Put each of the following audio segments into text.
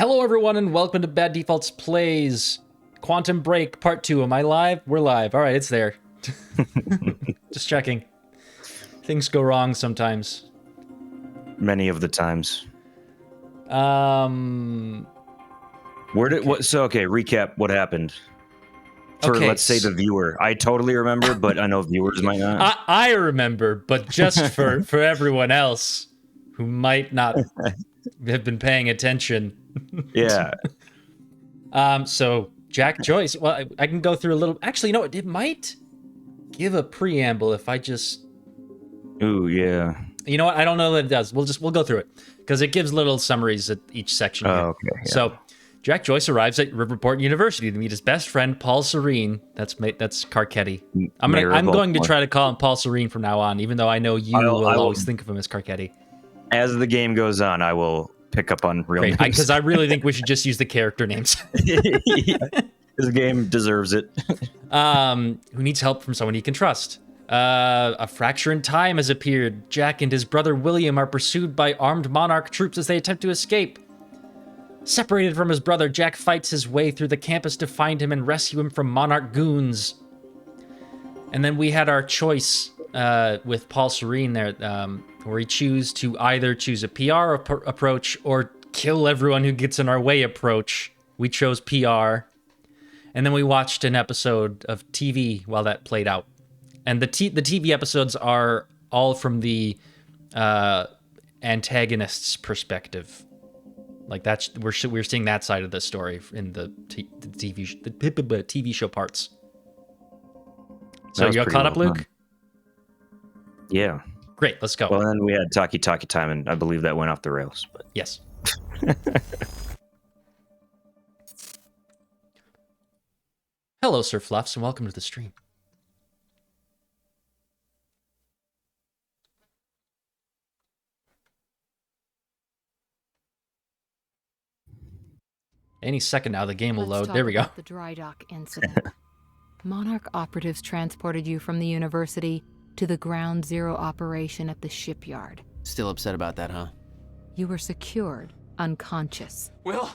Hello, everyone, and welcome to Bad Defaults Plays Quantum Break Part 2. Am I live? We're live. All right, it's there. Just checking. Things go wrong sometimes. Many of the times. Okay. Recap what happened. For, Okay, let's say, the viewer. I totally remember, but I know viewers might not. I remember, but just for everyone else who might not have been paying attention. Yeah. So Jack Joyce. Well, I can go through a little. Actually, you know what? It might give a preamble if I just. Ooh, yeah. You know what? I don't know that it does. We'll go through it because it gives little summaries at each section. Here. Okay. Yeah. So, Jack Joyce arrives at Riverport University to meet his best friend Paul Serene. That's Carcetti. I'm going to try to call him Paul Serene from now on, even though I know you will always think of him as Carcetti. As the game goes on, I will pick up on real names. Because I really think we should just use the character names. Yeah. This game deserves it. Who needs help from someone he can trust? A fracture in time has appeared. Jack and his brother William are pursued by armed Monarch troops as they attempt to escape. Separated from his brother, Jack fights his way through the campus to find him and rescue him from Monarch goons. And then we had our choice with Paul Serene there, where he choose a PR approach or kill everyone who gets in our way approach. We chose PR. And then we watched an episode of TV while that played out. And the TV episodes are all from the antagonist's perspective. Like we're seeing that side of the story in the TV show parts. So you got caught up, Luke? Yeah. Great, let's go. Well, then we had Talkie Time, and I believe that went off the rails. But yes. Hello, Sir Fluffs, and welcome to the stream. Any second now, the game will load. There we go. The dry dock incident. Monarch operatives transported you from the university to the Ground Zero operation at the shipyard. Still upset about that, huh? You were secured, unconscious. Will?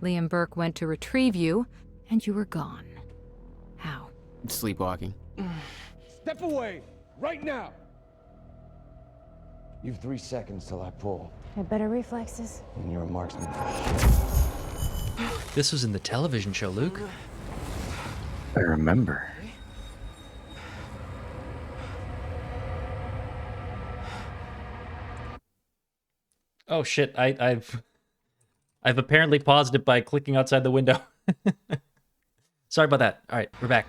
Liam Burke went to retrieve you, and you were gone. How? Sleepwalking. Step away! Right now! You've 3 seconds till I pull. Have better reflexes. And you're a marksman. This was in the television show, Luke. I remember. Oh shit! I've apparently paused it by clicking outside the window. Sorry about that. All right, we're back.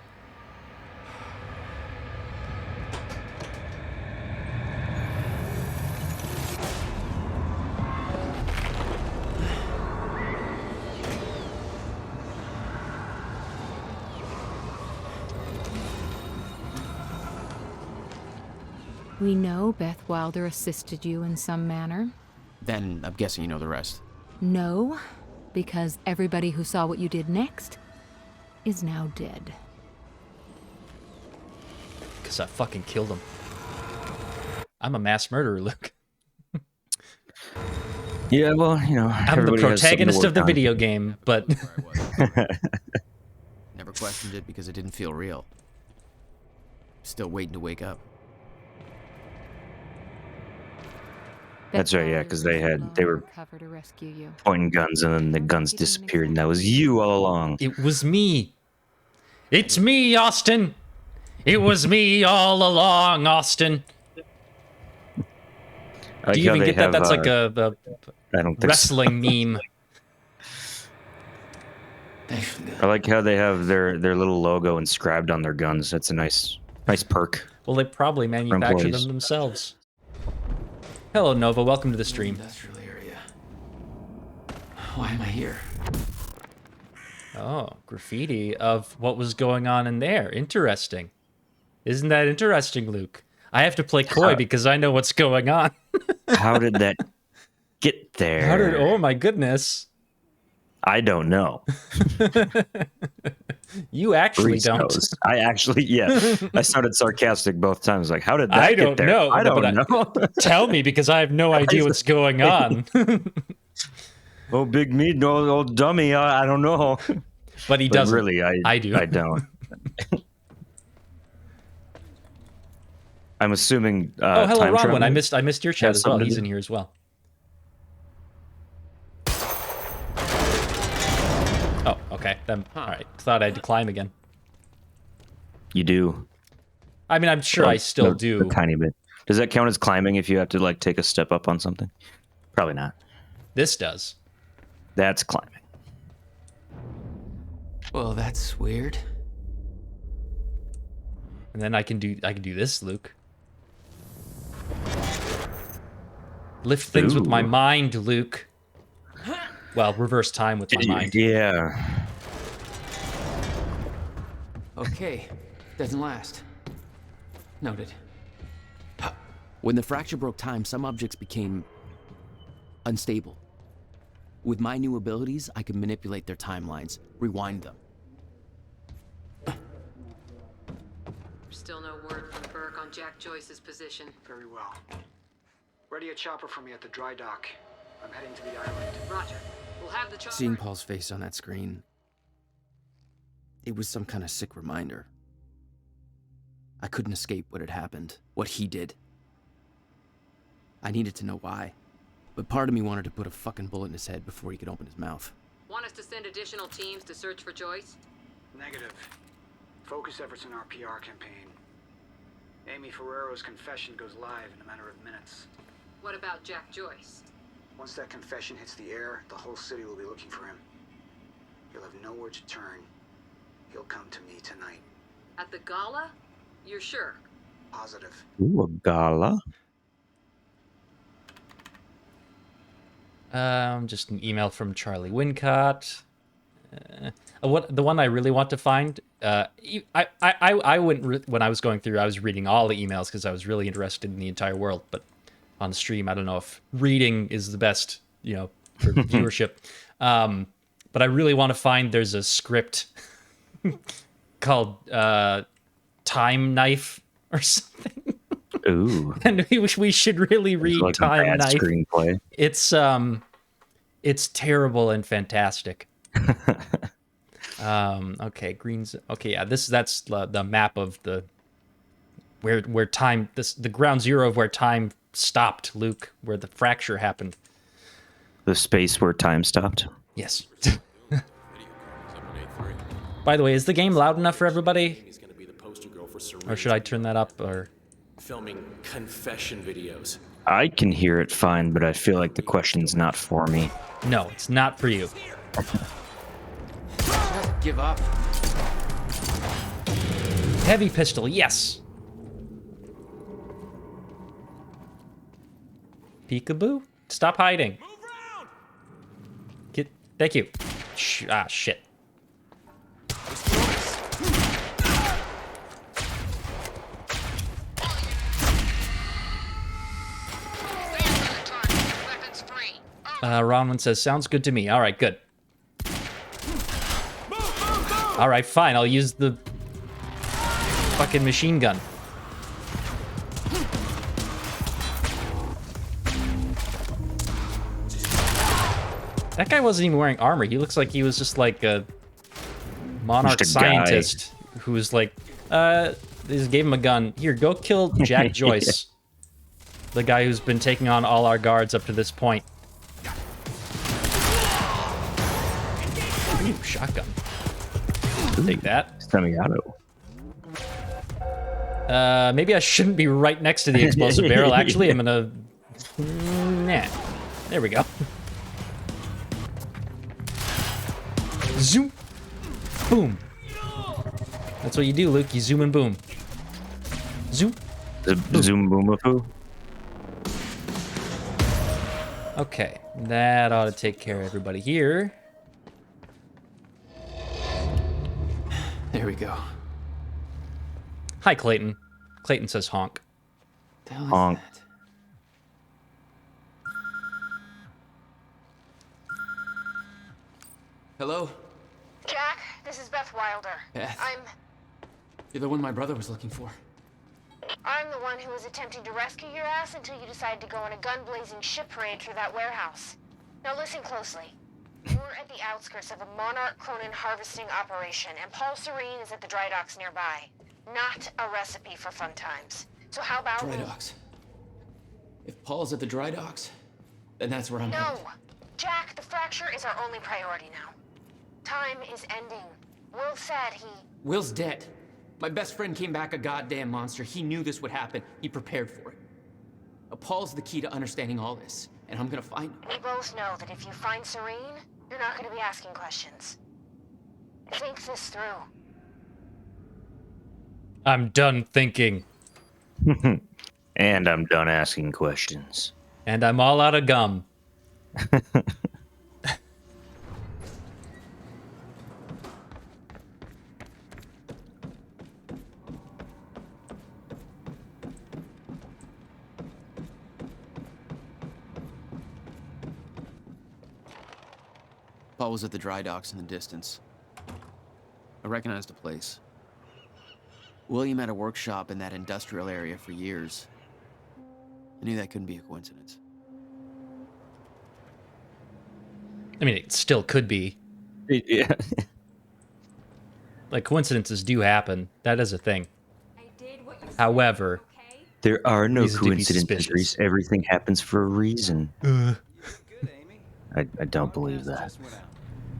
We know Beth Wilder assisted you in some manner. Then I'm guessing you know the rest. No, because everybody who saw what you did next is now dead. Because I fucking killed him. I'm a mass murderer, Luke. Yeah, well, you know, I'm the protagonist of the video game, but... Never questioned it because it didn't feel real. Still waiting to wake up. That's right, yeah, because they were pointing guns, and then the guns disappeared, and that was you all along. It was me. It's me, Austin. It was me all along, Austin. Do you even get that? That's like a wrestling meme. I like how they have their little logo inscribed on their guns. That's a nice perk. Well, they probably manufacture them themselves. Hello, Nova. Welcome to the stream. Industrial area. Why am I here? Oh, graffiti of what was going on in there. Interesting. Isn't that interesting, Luke? I have to play coy because I know what's going on. How did that get there? Oh my goodness. I don't know. You actually Grease don't. knows. I actually, yeah. I sounded sarcastic both times. Like, how did that I get don't there? know. I No, don't know. Tell me, because I have no idea what's going on. Oh, big me, no old dummy. I don't know. But he But doesn't. really, I do. I don't. I'm assuming. Oh, hello, time Ronwin. travel I missed your chat has as well. something to He's do- in here as well. Oh, okay. Then all right. Thought I had to climb again. You do. I mean, I'm sure I still do. A tiny bit. Does that count as climbing if you have to like take a step up on something? Probably not. This does. That's climbing. Well, that's weird. And then I can do this, Luke. Lift things with my Ooh. mind, Luke. Well, reverse time with my mind. Yeah. Okay, doesn't last. Noted. When the fracture broke time, some objects became unstable. With my new abilities, I can manipulate their timelines, rewind them. Still no word from Burke on Jack Joyce's position. Very well. Ready a chopper for me at the dry dock. I'm heading to the island. Roger. We'll have the chopper. Seeing Paul's face on that screen, it was some kind of sick reminder. I couldn't escape what had happened, what he did. I needed to know why, but part of me wanted to put a fucking bullet in his head before he could open his mouth. Want us to send additional teams to search for Joyce? Negative. Focus efforts in our PR campaign. Amy Ferrero's confession goes live in a matter of minutes. What about Jack Joyce? Once that confession hits the air, the whole city will be looking for him. He'll have nowhere to turn. He'll come to me tonight. At the gala? You're sure? Positive. Ooh, a gala. Just an email from Charlie Wincott. The one I really want to find. I went when I was going through. I was reading all the emails because I was really interested in the entire world. But on the stream, I don't know if reading is the best, for viewership. But I really want to find. There's a script called Time Knife or something. Ooh. And we should really read like Time a bad Knife. Screenplay. It's terrible and fantastic. Okay, Greens. Okay, yeah, that's the map of the where time the ground zero of where time stopped, Luke, where the fracture happened. The space where time stopped. Yes. By the way, is the game loud enough for everybody? He's gonna be the poster girl for Syringe. Or should I turn that up? Or Filming confession videos. I can hear it fine, but I feel like the question's not for me. no, it's not for you. Just give up. Heavy pistol, yes. Peekaboo, stop hiding. Thank you. Shit. Ronwin says, sounds good to me. All right, good. All right, fine. I'll use the fucking machine gun. That guy wasn't even wearing armor. He looks like he was just like a monarch Just a guy. scientist who was like, they just gave him a gun. Here, go kill Jack Joyce. The guy who's been taking on all our guards up to this point. Ooh, shotgun. Take that. Semi-auto. Maybe I shouldn't be right next to the explosive barrel. Actually, I'm gonna... Nah. There we go. Zoom. Boom. That's what you do, Luke. You zoom and boom. Zoom. Zoom boomafoo. Okay. That ought to take care of everybody here. There we go. Hi, Clayton. Clayton says honk. The hell is Honk. that? Hello? Jack, this is Beth Wilder. Beth? You're the one my brother was looking for. I'm the one who was attempting to rescue your ass until you decided to go on a gun-blazing ship parade through that warehouse. Now listen closely. We're at the outskirts of a Monarch Cronin harvesting operation, and Paul Serene is at the dry docks nearby. Not a recipe for fun times. So how about... Dry docks. If Paul's at the dry docks, then that's where I'm No! headed. Jack, the fracture is our only priority now. Time is ending. Will said he... Will's dead. My best friend came back a goddamn monster. He knew this would happen. He prepared for it. Paul's the key to understanding all this, and I'm gonna find him. We both know that if you find Serene, you're not going to be asking questions. Think this through. I'm done thinking. And I'm done asking questions. And I'm all out of gum. Paul was at the dry docks in the distance. I recognized the place. William had a workshop in that industrial area for years. I knew that couldn't be a coincidence. I mean, it still could be. Yeah. Like, coincidences do happen. That is a thing. However, There are no Reason to be coincidences, suspicious. Reese. Everything happens for a reason. I don't believe that.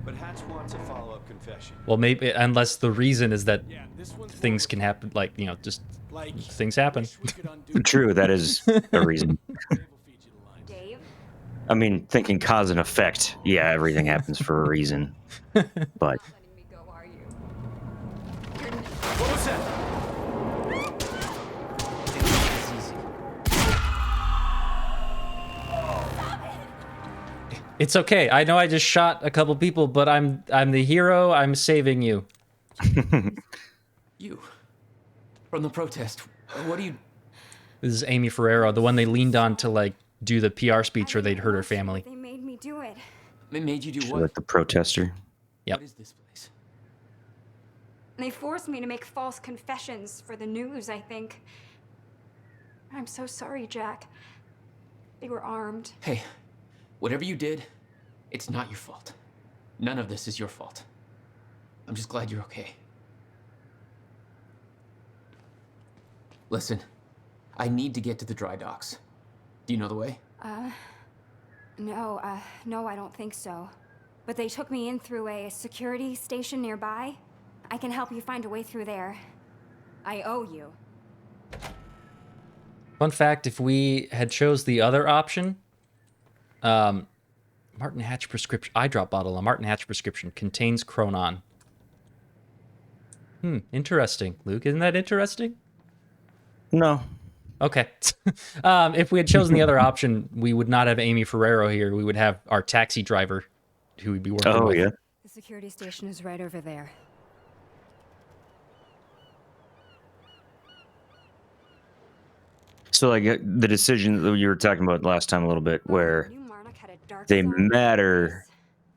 But Hatch wants a follow-up confession. well, maybe, unless the reason is that Yeah, this one's things more can happen, like, you know, just like things happen. wish we could undo True, that is a reason. Dave will feed you the lines. Dave? I mean, thinking cause and effect. Yeah, everything happens for a reason. But Letting me go, are you? What was that? It's okay. I know I just shot a couple people, but I'm the hero. I'm saving you. You. From the protest. What do you... This is Amy Ferrero, the one they leaned on to, like, do the PR speech where they'd hurt her family. They made me do it. It made you do she what? like the protester. Yep. What is this place? They forced me to make false confessions for the news, I think. I'm so sorry, Jack. They were armed. Hey, whatever you did, it's not your fault. None of this is your fault. I'm just glad you're okay. Listen, I need to get to the dry docks. Do you know the way? No, I don't think so. But they took me in through a security station nearby. I can help you find a way through there. I owe you. Fun fact, if we had chose the other option, Martin Hatch prescription eye drop bottle, a Martin Hatch prescription contains Chronon. Interesting. Luke, isn't that interesting? No. Okay. If we had chosen the other option, we would not have Amy Ferrero here. We would have our taxi driver who we'd be working Oh, with. yeah. The security station is right over there. So, like, the decision that you were talking about last time a little bit, where New Monarch had a dark they side. matter,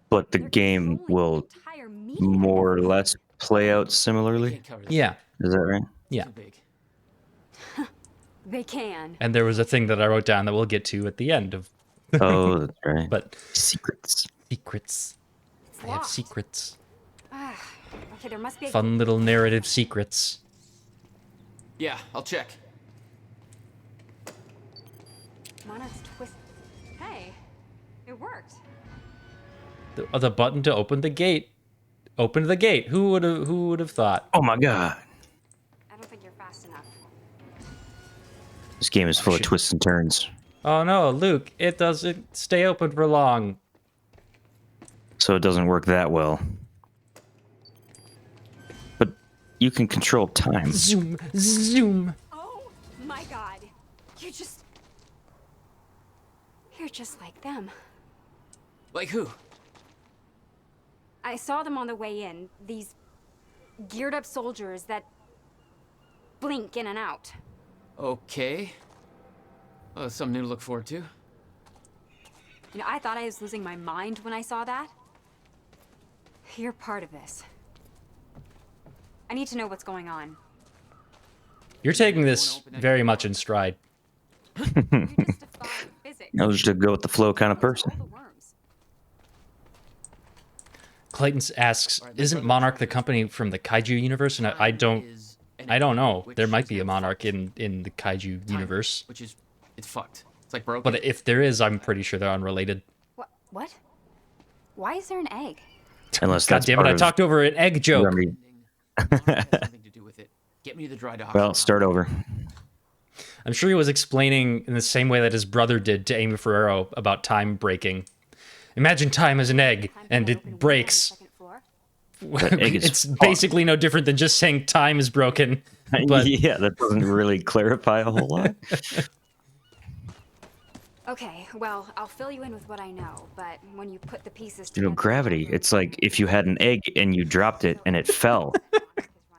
but the They're game controlling will the entire media. more or less play out similarly. Can't cover this. Yeah. Is that right? Yeah. Too big. They can. And there was a thing that I wrote down that we'll get to at the end of, Oh, that's right. but Secrets. secrets. It's I have locked. secrets. Okay, there must be a Fun little narrative secrets. Yeah, I'll check. Monarch's twist. Hey, it worked. The button to open the gate. Open the gate. Who would have thought? Oh my god. I don't think you're fast enough. This game is full of twists and turns. Oh no, Luke, it doesn't stay open for long. So it doesn't work that well. But you can control time. Zoom, zoom. Oh my god. You're just like them. Like who? I saw them on the way in. These geared up soldiers that blink in and out. Okay. Something new to look forward to. You know, I thought I was losing my mind when I saw that. You're part of this. I need to know what's going on. You're taking this very much in stride. You just defy physics. I was just a go with the flow kind of person. All the worms. Clayton asks, "Isn't Monarch the company from the Kaiju universe?" And I don't know. There might be a Monarch in the Kaiju universe, Which is, it's fucked. It's like broken. but if there is, I'm pretty sure they're unrelated. What? Why is there an egg? Unless God that's damn it! part I of talked over an egg joke. Remy. Something to do with it. Get me to the dry dock. Well, start over. I'm sure he was explaining in the same way that his brother did to Amy Ferrero about time breaking. Imagine time as an egg, and it breaks. That egg is It's fucked. basically no different than just saying time is broken. But Yeah, that doesn't really clarify a whole lot. Okay, well, I'll fill you in with what I know, but when you put the pieces You know, together... gravity. It's like if you had an egg and you dropped it and it fell.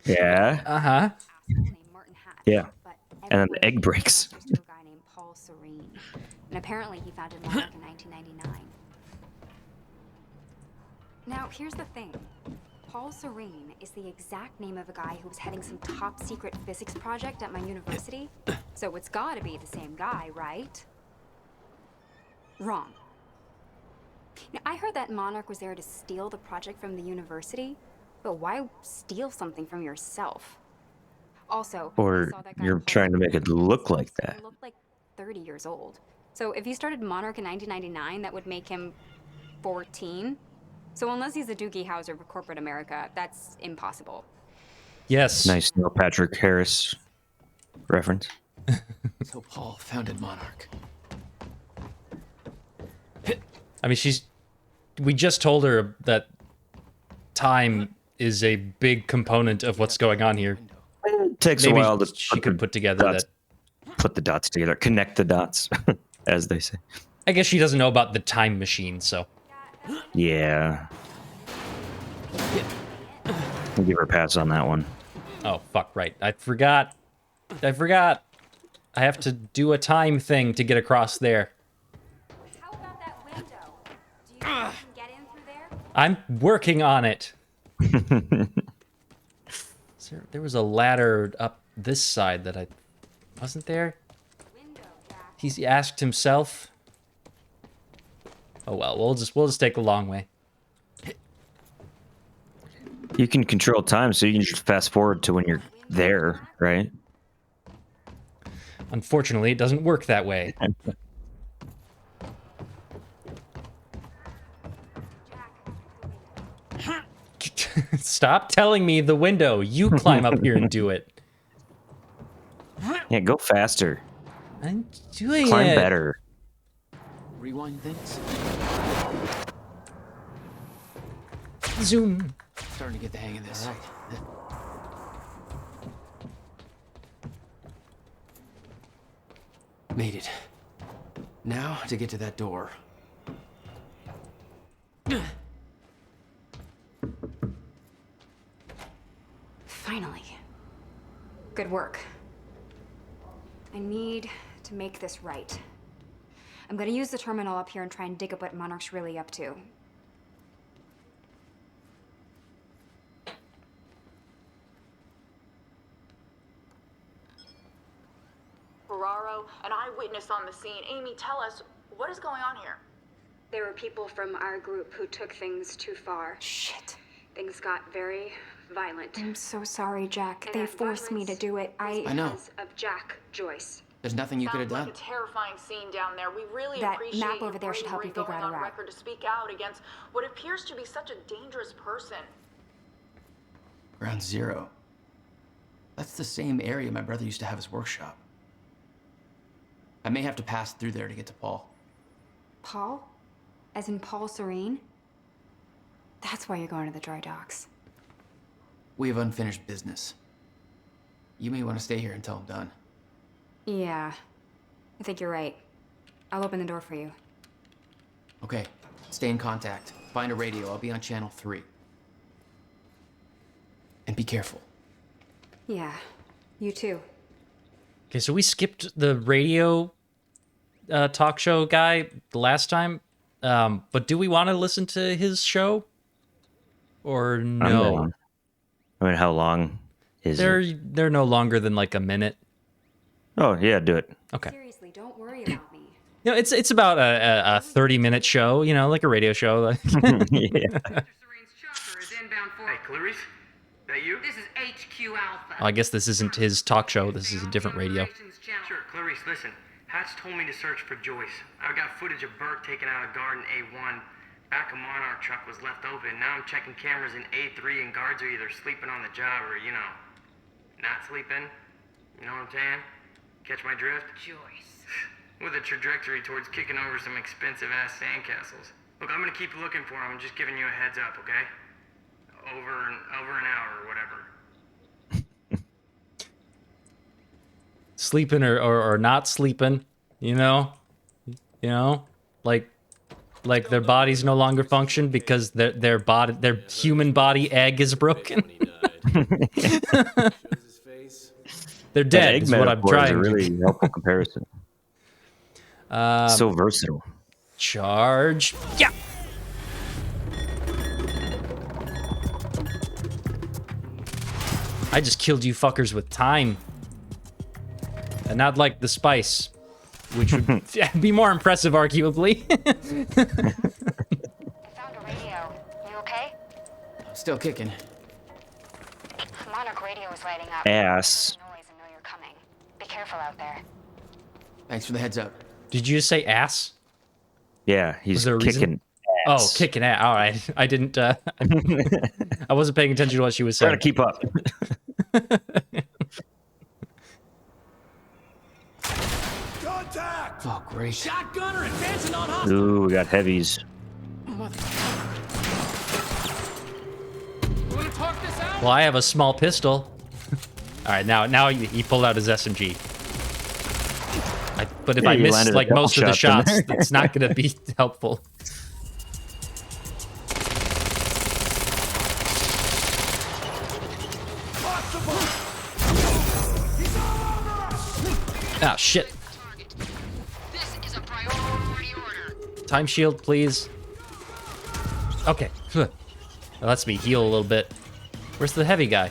Yeah. uh-huh. Yeah. And then the egg breaks. To a guy named Paul Serene, and apparently he founded Monarch in 1999. Now, here's the thing. Paul Serene is the exact name of a guy who was heading some top secret physics project at my university. So it's gotta be the same guy, right? Wrong. Now, I heard that Monarch was there to steal the project from the university, but why steal something from yourself? Also, I Or saw that guy you're Paul trying to make it Serene. look like He that. looked like 30 years old. So if he started Monarch in 1999, that would make him 14. So unless he's a Doogie Howser of corporate America, that's impossible. Yes. Nice Neil Patrick Harris reference. So Paul founded Monarch. I mean, we just told her that time is a big component of what's going on here. It takes Maybe a while to she could put together dots, that. put the dots together, connect the dots, as they say. I guess she doesn't know about the time machine, so. Yeah. I'll give her a pass on that one. Oh, fuck, right. I forgot. I have to do a time thing to get across there. How about that window? Do you think you can get in through there? I'm working on it. There was a ladder up this side that I... Wasn't there? He's asked himself. Oh well, we'll just take the long way. You can control time, so you can just fast forward to when you're there, right? Unfortunately, it doesn't work that way. Stop telling me the window. You climb up here and do it. Yeah, go faster. I'm doing Climb it. better. Rewind things. Zoom. Starting to get the hang of this. Made it. Now to get to that door. Finally. Good work. I need to make this right. I'm gonna use the terminal up here and try and dig up what Monarch's really up to. Ferraro, an eyewitness on the scene. Amy, tell us, what is going on here? There were people from our group who took things too far. Shit. Things got very violent. I'm so sorry, Jack. They forced me to do it. I know. Because of Jack Joyce. There's nothing you could have Sounds done. like a terrifying scene down there. We really That appreciate map your over there should help you bravery figure going out a on route. record to speak out against what appears to be such a dangerous person. Ground Zero. That's the same area my brother used to have his workshop. I may have to pass through there to get to Paul. Paul? As in Paul Serene? That's why you're going to the dry docks. We have unfinished business. You may want to stay here until I'm done. Yeah. I think you're right. I'll open the door for you. Okay, stay in contact. Find a radio. I'll be on channel 3. And be careful. Yeah. You too. Okay, so we skipped the radio talk show guy the last time, but do we want to listen to his show? Or I'm no? down. I mean, how long is it? They're no longer than like a minute. Oh, yeah, do it. Okay. Seriously, don't worry about me. You know, it's about a 30-minute show, you know, like a radio show. Yeah. Hey, Clarice? That you? This is HQ Alpha. Oh, I guess this isn't his talk show. This is a different radio. Sure, Clarice, listen. Hatch told me to search for Joyce. I've got footage of Burke taking out a guard in A1. Back a Monarch truck was left open. Now I'm checking cameras in A3 and guards are either sleeping on the job or, you know, not sleeping. You know what I'm saying? Catch my drift? Joyce. With a trajectory towards kicking over some expensive-ass sandcastles. Look, I'm gonna keep looking for him. I'm just giving you a heads up, okay? Over an hour or whatever. Sleeping or not sleeping, you know, like their bodies no longer function because their human body egg is broken. They're dead. Egg Is what I'm metaphor is trying. a really helpful comparison. So versatile. Charge. Yeah. I just killed you fuckers with time. And not like the spice, which would be more impressive, arguably. Found a radio. You okay? Still kicking. Monarch radio is lighting up. Ass. Noise and know you're coming. Be careful out there. Thanks for the heads up. Did you just say ass? Yeah, he's Was there a reason? kicking Oh, ass. kicking ass. All right. I didn't. I wasn't paying attention to what she was Trying saying. to keep up. Contact! Oh, great. Shotgunner advancing on hostile. Ooh, we got heavies. You wanna talk this out? Well, I have a small pistol. All right, now he pulled out his SMG. But if Yeah, I you miss landed a like double most of the shot shots, then. it's not going to be helpful. Ah, shit. Time shield, please. Okay. That lets me heal a little bit. Where's the heavy guy?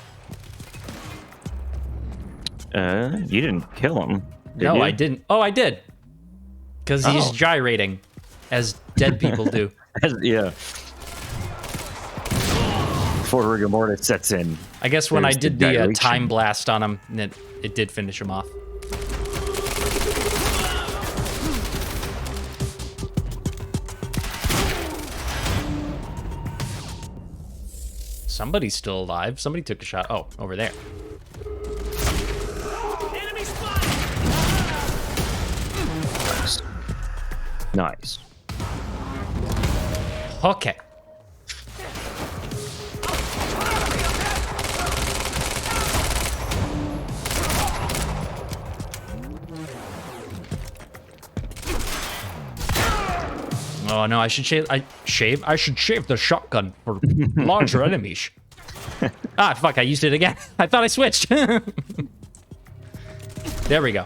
You didn't kill him. Did No, you? I didn't. Oh, I did. Because he's Oh. gyrating, as dead people do. Yeah. Before rigor mortis sets in. I guess when I there's the did the gyration. time blast on him, it did finish him off. Somebody's still alive. Somebody took a shot. Oh, over there. Enemy spotted! Nice. Okay. Oh no, I should shave. I should shave the shotgun for larger enemies. Ah, fuck! I used it again. I thought I switched. There we go.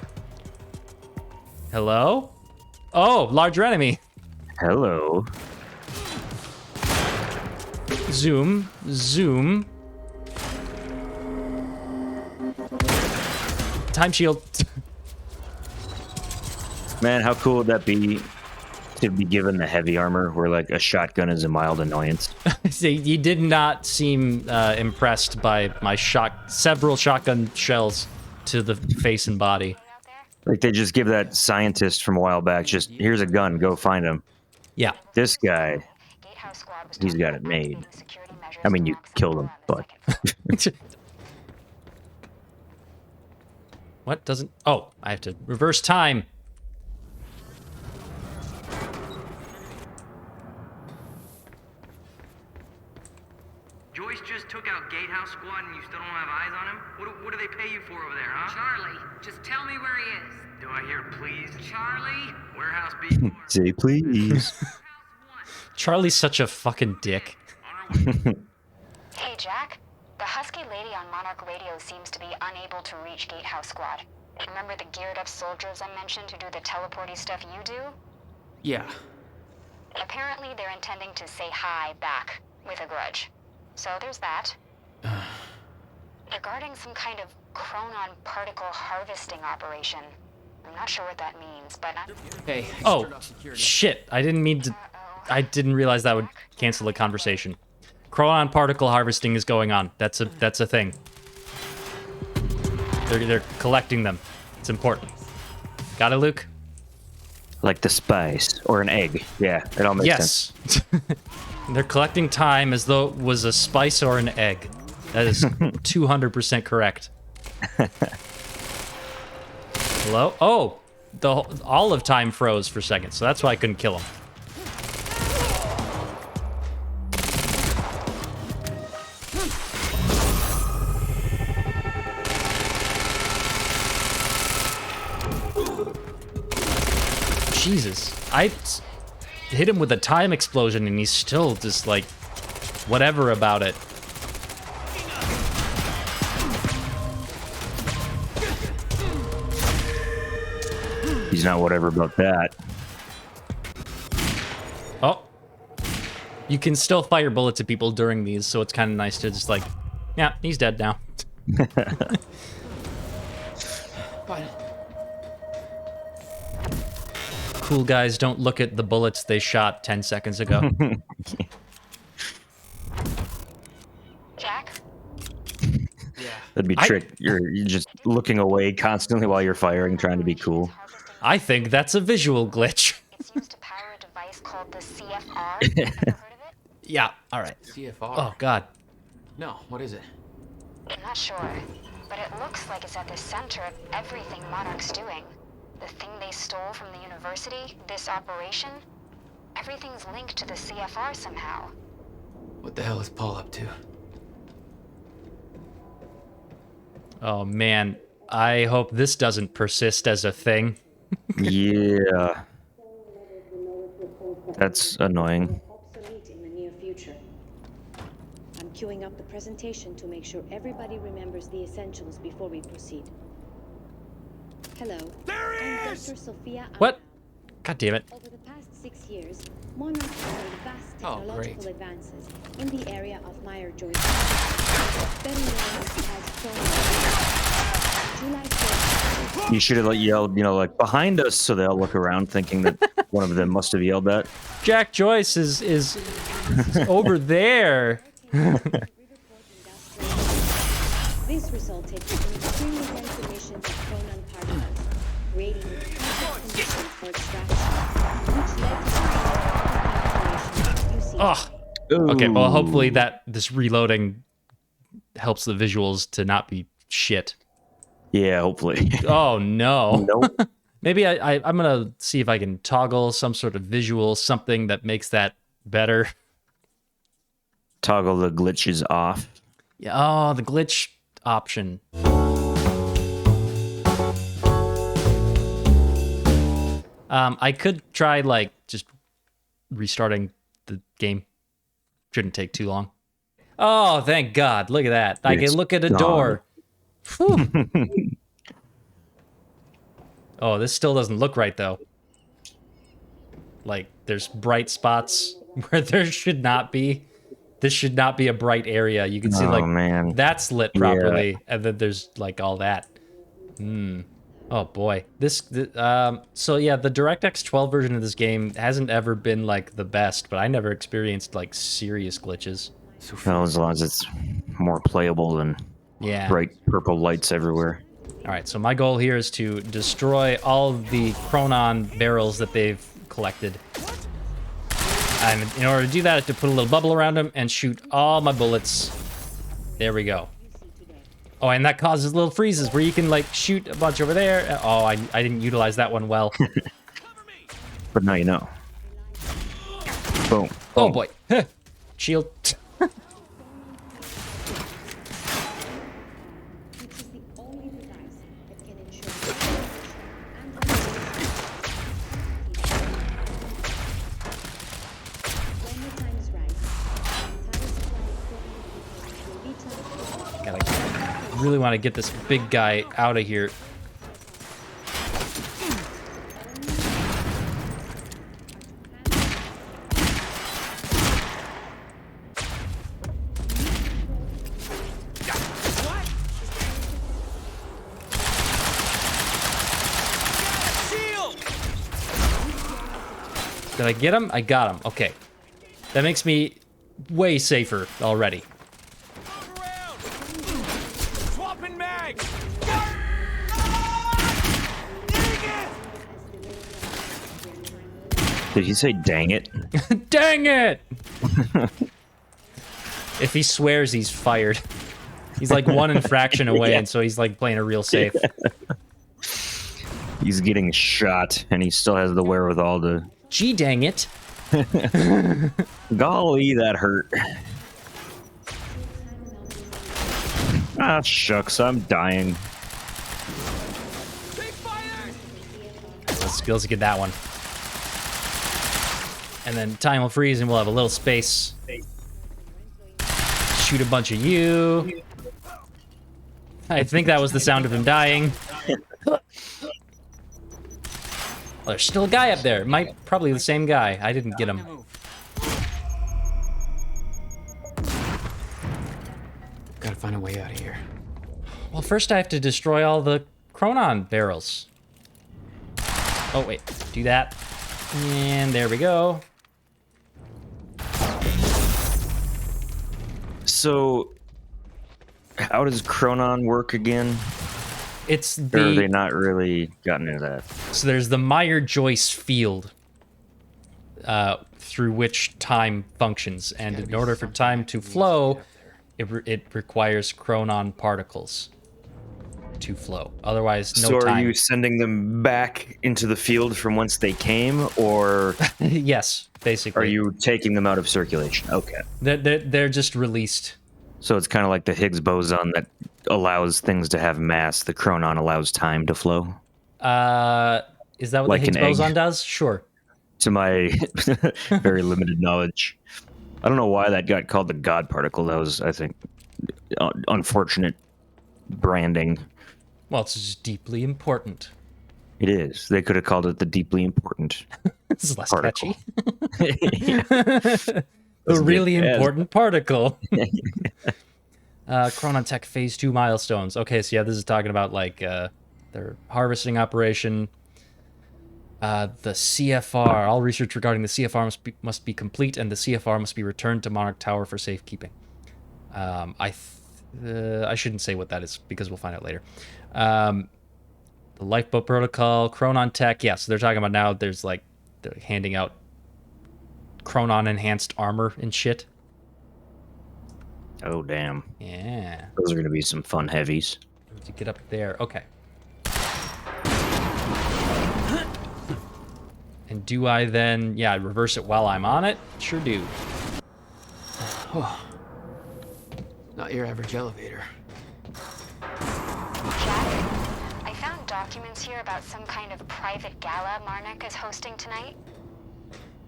Hello? Oh, larger enemy. Hello. Zoom. Zoom. Time shield. Man, how cool would that be to be given the heavy armor where like a shotgun is a mild annoyance? See, you did not seem impressed by my several shotgun shells to the face and body. Like they just give that scientist from a while back, just here's a gun, go find him. Yeah. This guy, he's got it made. I mean, you killed him, but What doesn't... Oh, I have to reverse time. Joyce just took out Gatehouse Squad and you still don't have eyes on him? What do they pay you for over there, huh? Charlie, just tell me where he is. Do I hear please? Charlie? Warehouse B. say please. Charlie's such a fucking dick. Hey, Jack. The Husky lady on Monarch Radio seems to be unable to reach Gatehouse Squad. Remember the geared-up soldiers I mentioned who do the teleporty stuff you do? Yeah. Apparently, they're intending to say hi back with a grudge. So there's that. Regarding some kind of chronon particle harvesting operation. I'm not sure what that means, but Hey, Oh, shit. I didn't mean to... I didn't realize that would cancel the conversation. Chronon particle harvesting is going on. That's a thing. They're collecting them. It's important. Got it, Luke? Like the spice or an egg. Yeah, it all makes sense. Yes. They're collecting time as though it was a spice or an egg. That is 200% correct. Hello? Oh, all of time froze for a second, so that's why I couldn't kill him. Jesus. I hit him with a time explosion and he's still just like whatever about it. He's not whatever about that. Oh. You can still fire bullets at people during these, so it's kind of nice to just like, yeah, he's dead now. Cool guys don't look at the bullets they shot 10 seconds ago. Jack? That'd be trick. You're just looking away constantly while you're firing, trying to be cool. I think that's a visual glitch. It's used to power a device called the CFR. Ever heard of it? Yeah, all right. CFR? Oh, God. No, what is it? I'm not sure, but it looks like it's at the center of everything Monarch's doing. The thing they stole from the university, this operation, everything's linked to the CFR somehow. What the hell is Paul up to? Oh, man. I hope this doesn't persist as a thing. Yeah. That's annoying. Obsolete in the near future. I'm queuing up the presentation to make sure everybody remembers the essentials before we proceed. Hello. There he I'm is! Dr. Sophia. What? God damn it. Over the past 6 years, Monarch has made vast technological advances in the area of Meyer joint. Better known as July 4th. You should have yelled, like behind us, so they'll look around thinking that one of them must have yelled that. Jack Joyce is over there. This resulted in extremely dense emissions of chronon particles, creating the perfect conditions for extraction, which led to the you see. Oh. Okay, well, hopefully this reloading helps the visuals to not be shit. Yeah, hopefully. Oh, no. Nope. Maybe I'm going to see if I can toggle some sort of visual, something that makes that better. Toggle the glitches off. Yeah, oh, the glitch option. I could try, like, just restarting the game. Shouldn't take too long. Oh, thank God. Look at that. I can look at a door. Whew. Oh, this still doesn't look right, though. Like, there's bright spots where there should not be. This should not be a bright area. You can see, like, man. that's lit properly, and then there's, like, all that. Oh, boy. So, yeah, the DirectX 12 version of this game hasn't ever been, like, the best, but I never experienced, like, serious glitches. Well, as long as it's more playable than bright purple lights everywhere. All right, so my goal here is to destroy all of the Chronon barrels that they've collected. And in order to do that, I have to put a little bubble around them and shoot all my bullets. There we go. Oh, and that causes little freezes where you can, like, shoot a bunch over there. Oh, I didn't utilize that one well. But now you know. Boom. Oh, boy. Shield. Really want to get this big guy out of here. Did I get him? I got him. Okay. That makes me way safer already. Swapping mags. Did you say dang it? Dang it! If he swears, he's fired. He's like one infraction away, Yeah. and so he's like playing a real safe. He's getting shot, and he still has the wherewithal to... Gee dang it. Golly, that hurt. Ah, shucks, I'm dying. Let's get that one. And then time will freeze, and we'll have a little space. Shoot a bunch of you. I think that was the sound of him dying. Well, there's still a guy up there. Probably the same guy. I didn't get him. Gotta find a way out of here. Well, first I have to destroy all the Chronon barrels. Oh, wait. Do that. And there we go. So, how does Chronon work again? It's Or have the... they not really gotten into that? So there's the Meyer-Joyce field through which time functions. And in order for time to flow, it requires Chronon particles to flow. Otherwise, no So time. are you sending them back into the field from whence they came, or Yes, basically. are you taking them out of circulation? Okay. They're just released. So it's kind of like the Higgs boson that allows things to have mass. The Chronon allows time to flow. Is that what Like the Higgs an egg. boson does? Sure. To my very limited knowledge, I don't know why that got called the God particle. That was, I think, unfortunate branding. Well, it's just deeply important. It is. They could have called it the deeply important This is less particle. catchy. A Doesn't really get as- important particle. Chronon Tech Phase 2 milestones. Okay, so yeah, this is talking about like their harvesting operation. The CFR. All research regarding the CFR must be complete, and the CFR must be returned to Monarch Tower for safekeeping. I shouldn't say what that is because we'll find out later. The lifeboat protocol, Chronon Tech. Yeah, so they're talking about now. There's like they're handing out Chronon enhanced armor and shit. Oh, damn. Yeah. Those are going to be some fun heavies. To get up there. Okay. And do I then, yeah, reverse it while I'm on it? Sure do. Not your average elevator. Jack, I found documents here about some kind of private gala Marnek is hosting tonight.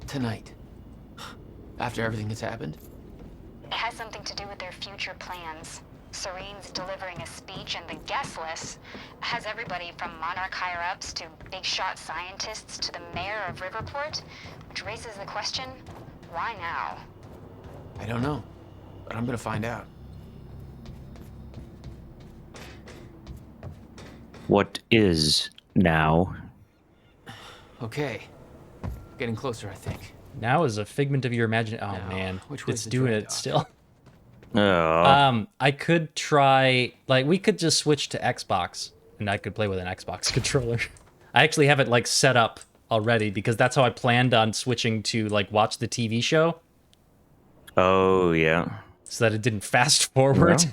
Tonight. After everything that's happened? It has something to do with their future plans. Serene's delivering a speech, and the guest list has everybody from Monarch higher-ups to big-shot scientists to the mayor of Riverport, which raises the question, why now? I don't know, but I'm gonna find out. What is now? Okay. Getting closer, I think. Now is a figment of your imagination. Oh, Now, man. which way's It's the doing dry it dock? still. Oh. I could try, like, we could just switch to Xbox, and I could play with an Xbox controller. I actually have it, like, set up already, because that's how I planned on switching to, like, watch the TV show, Oh, yeah. so that it didn't fast forward.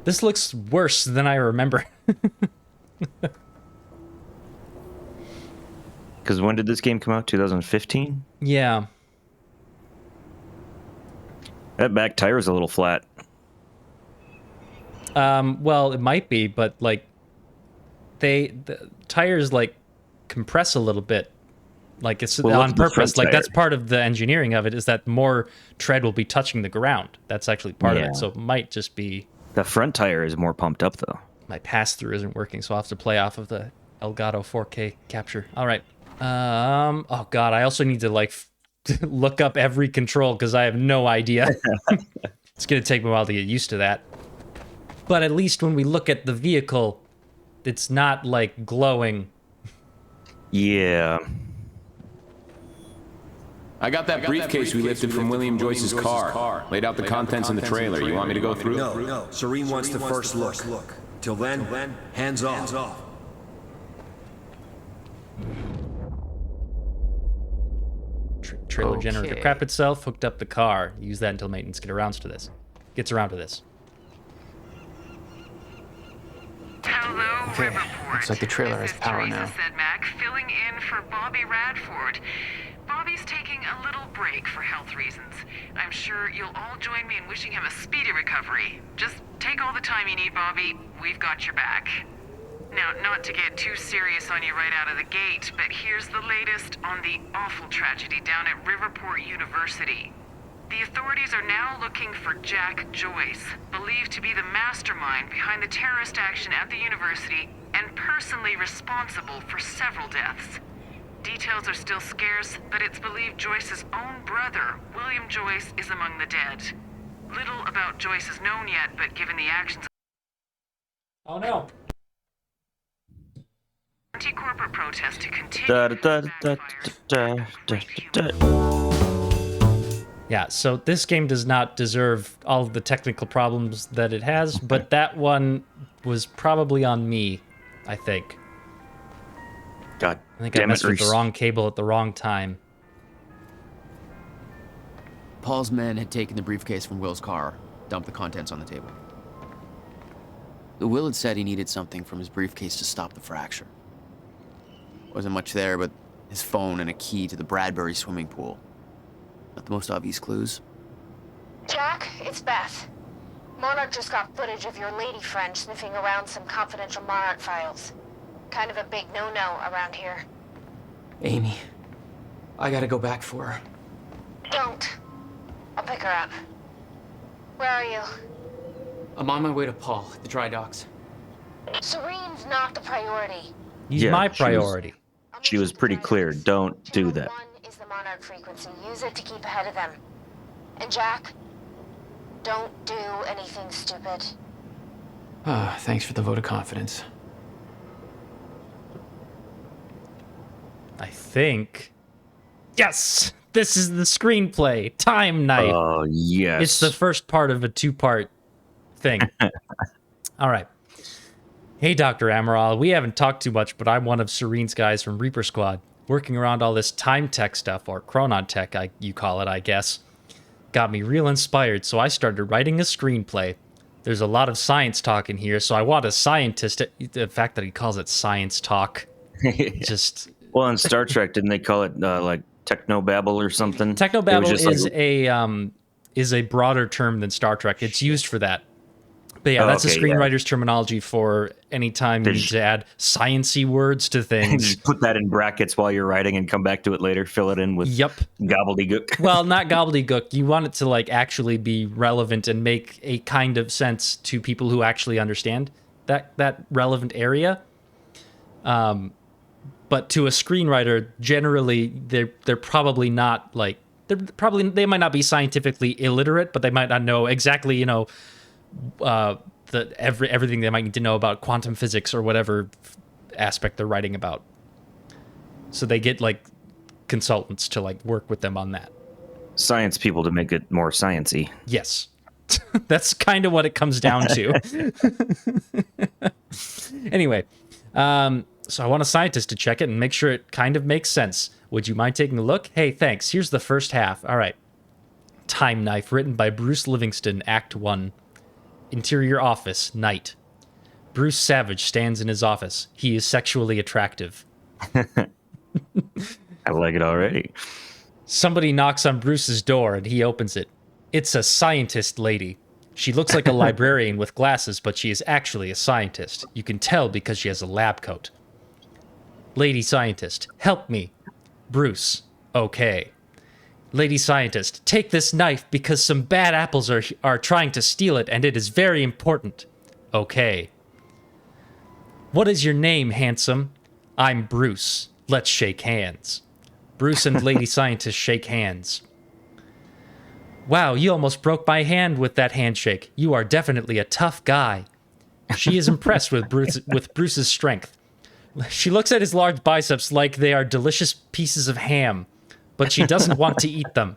This looks worse than I remember. Because when did this game come out? 2015? Yeah. That back tire is a little flat. Well, it might be, but, like, the tires, like, compress a little bit. Like, it's Well, on look at the purpose. front Like, tire. that's part of the engineering of it, is that more tread will be touching the ground. That's actually part of Yeah. it. So it might just be The front tire is more pumped up, though. my pass-through isn't working, so I'll have to play off of the Elgato 4K capture. All right. Oh, God, I also need to, like, look up every control, because I have no idea. It's going to take me a while to get used to that. But at least when we look at the vehicle, it's not like glowing. Yeah. I got that briefcase we lifted from William Joyce's car. Laid out the contents in the trailer. You want me to go through? No. Serene wants the first look. Till then, hands off. Trailer generator crap itself, hooked up the car. Use that until maintenance gets around to this. Hello, Okay, Riverport. looks like the trailer This has is power Teresa now. Sedmak filling in for Bobby Radford. Bobby's taking a little break for health reasons. I'm sure you'll all join me in wishing him a speedy recovery. Just take all the time you need, Bobby. We've got your back. Now, not to get too serious on you right out of the gate, but here's the latest on the awful tragedy down at Riverport University. The authorities are now looking for Jack Joyce, believed to be the mastermind behind the terrorist action at the university and personally responsible for several deaths. Details are still scarce, but it's believed Joyce's own brother, William Joyce, is among the dead. Little about Joyce is known yet, but given the actions Oh no. anti-corporate protest to continue. Yeah, so this game does not deserve all of the technical problems that it has, but that one was probably on me, I think. God I think I messed with the wrong cable at the wrong time. Paul's men had taken the briefcase from Will's car, dumped the contents on the table. Will had said he needed something from his briefcase to stop the fracture. Wasn't much there but his phone and a key to the Bradbury swimming pool. Not the most obvious clues. Jack, it's Beth. Monarch just got footage of your lady friend sniffing around some confidential Monarch files. Kind of a big no-no around here. Amy, I gotta go back for her. Don't. I'll pick her up. Where are you? I'm on my way to Paul at the dry docks. Serene's not the priority. He's my priority. She was pretty clear. Don't do that. Is the Monarch frequency. Use it to keep ahead of them. And Jack, don't do anything stupid. Thanks for the vote of confidence. I think. Yes! This is the screenplay. Time Knife. Oh, yes. It's the first part of a two-part thing. All right. Hey, Dr. Amaral. We haven't talked too much, but I'm one of Serene's guys from Reaper Squad. Working around all this time tech stuff, or chronon tech, you call it, I guess. Got me real inspired, so I started writing a screenplay. There's a lot of science talk in here, so I want a scientist. The fact that he calls it science talk, just... Well, in Star Trek, didn't they call it like technobabble or something? Technobabble is a broader term than Star Trek. It's used for that. But yeah, that's a screenwriter's terminology for any time you need to add science-y words to things. Just put that in brackets while you're writing and come back to it later. Fill it in with gobbledygook. Well, not gobbledygook. You want it to like actually be relevant and make a kind of sense to people who actually understand that relevant area. But to a screenwriter, generally, they're probably not like they might not be scientifically illiterate, but they might not know exactly, everything they might need to know about quantum physics or whatever aspect they're writing about. So they get like consultants to like work with them on that. Science people to make it more sciencey. Yes. That's kind of what it comes down to. Anyway, so I want a scientist to check it and make sure it kind of makes sense. Would you mind taking a look? Hey, thanks. Here's the first half. All right. Time Knife, written by Bruce Livingston, Act 1. Interior office, night. Bruce Savage stands in his office. He is sexually attractive. I like it already. Somebody knocks on Bruce's door and he opens it. It's a scientist lady. She looks like a librarian with glasses, but she is actually a scientist. You can tell because she has a lab coat. Lady scientist, help me. Bruce, okay. Lady scientist, take this knife because some bad apples are trying to steal it and it is very important. Okay. What is your name, handsome? I'm Bruce. Let's shake hands. Bruce and Lady Scientist shake hands. Wow, you almost broke my hand with that handshake. You are definitely a tough guy. She is impressed with Bruce's strength. She looks at his large biceps like they are delicious pieces of ham, but she doesn't want to eat them.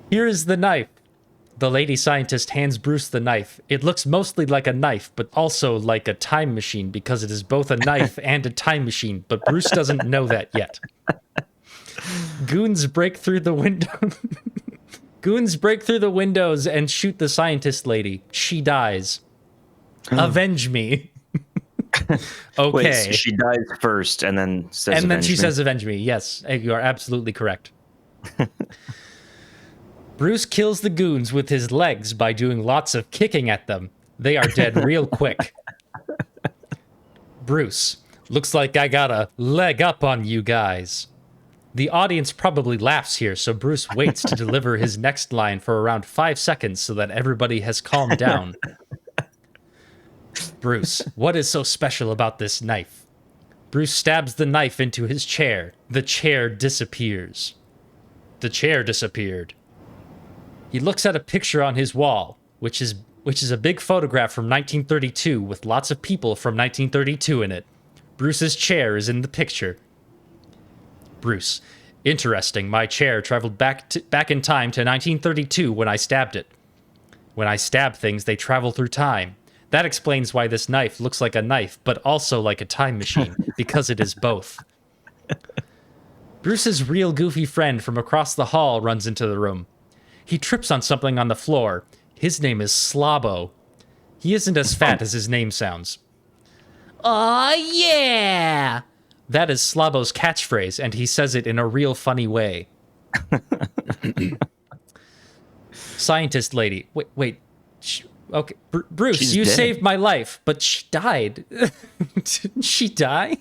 Here is the knife. The lady scientist hands Bruce the knife. It looks mostly like a knife, but also like a time machine because it is both a knife and a time machine, but Bruce doesn't know that yet. Goons break through the window. Goons break through the windows and shoot the scientist lady. She dies. Avenge me. Okay. Wait, so she dies first and then says And then avenge she me? says avenge me. Yes, you are absolutely correct. Bruce kills the goons with his legs by doing lots of kicking at them. They are dead real quick. Bruce, looks like I got a leg up on you guys. The audience probably laughs here, so Bruce waits to deliver his next line for around 5 seconds so that everybody has calmed down. Bruce, what is so special about this knife? Bruce stabs the knife into his chair. The chair disappears. The chair disappeared. He looks at a picture on his wall, which is a big photograph from 1932 with lots of people from 1932 in it. Bruce's chair is in the picture. Bruce, interesting. My chair traveled back in time to 1932 when I stabbed it. When I stab things, they travel through time. That explains why this knife looks like a knife, but also like a time machine, because it is both. Bruce's real goofy friend from across the hall runs into the room. He trips on something on the floor. His name is Slabo. He isn't as fat as his name sounds. Aw, yeah! That is Slabo's catchphrase, and he says it in a real funny way. Scientist lady. Wait. Okay, Bruce, She's you dead. saved my life, but she died. Didn't she die?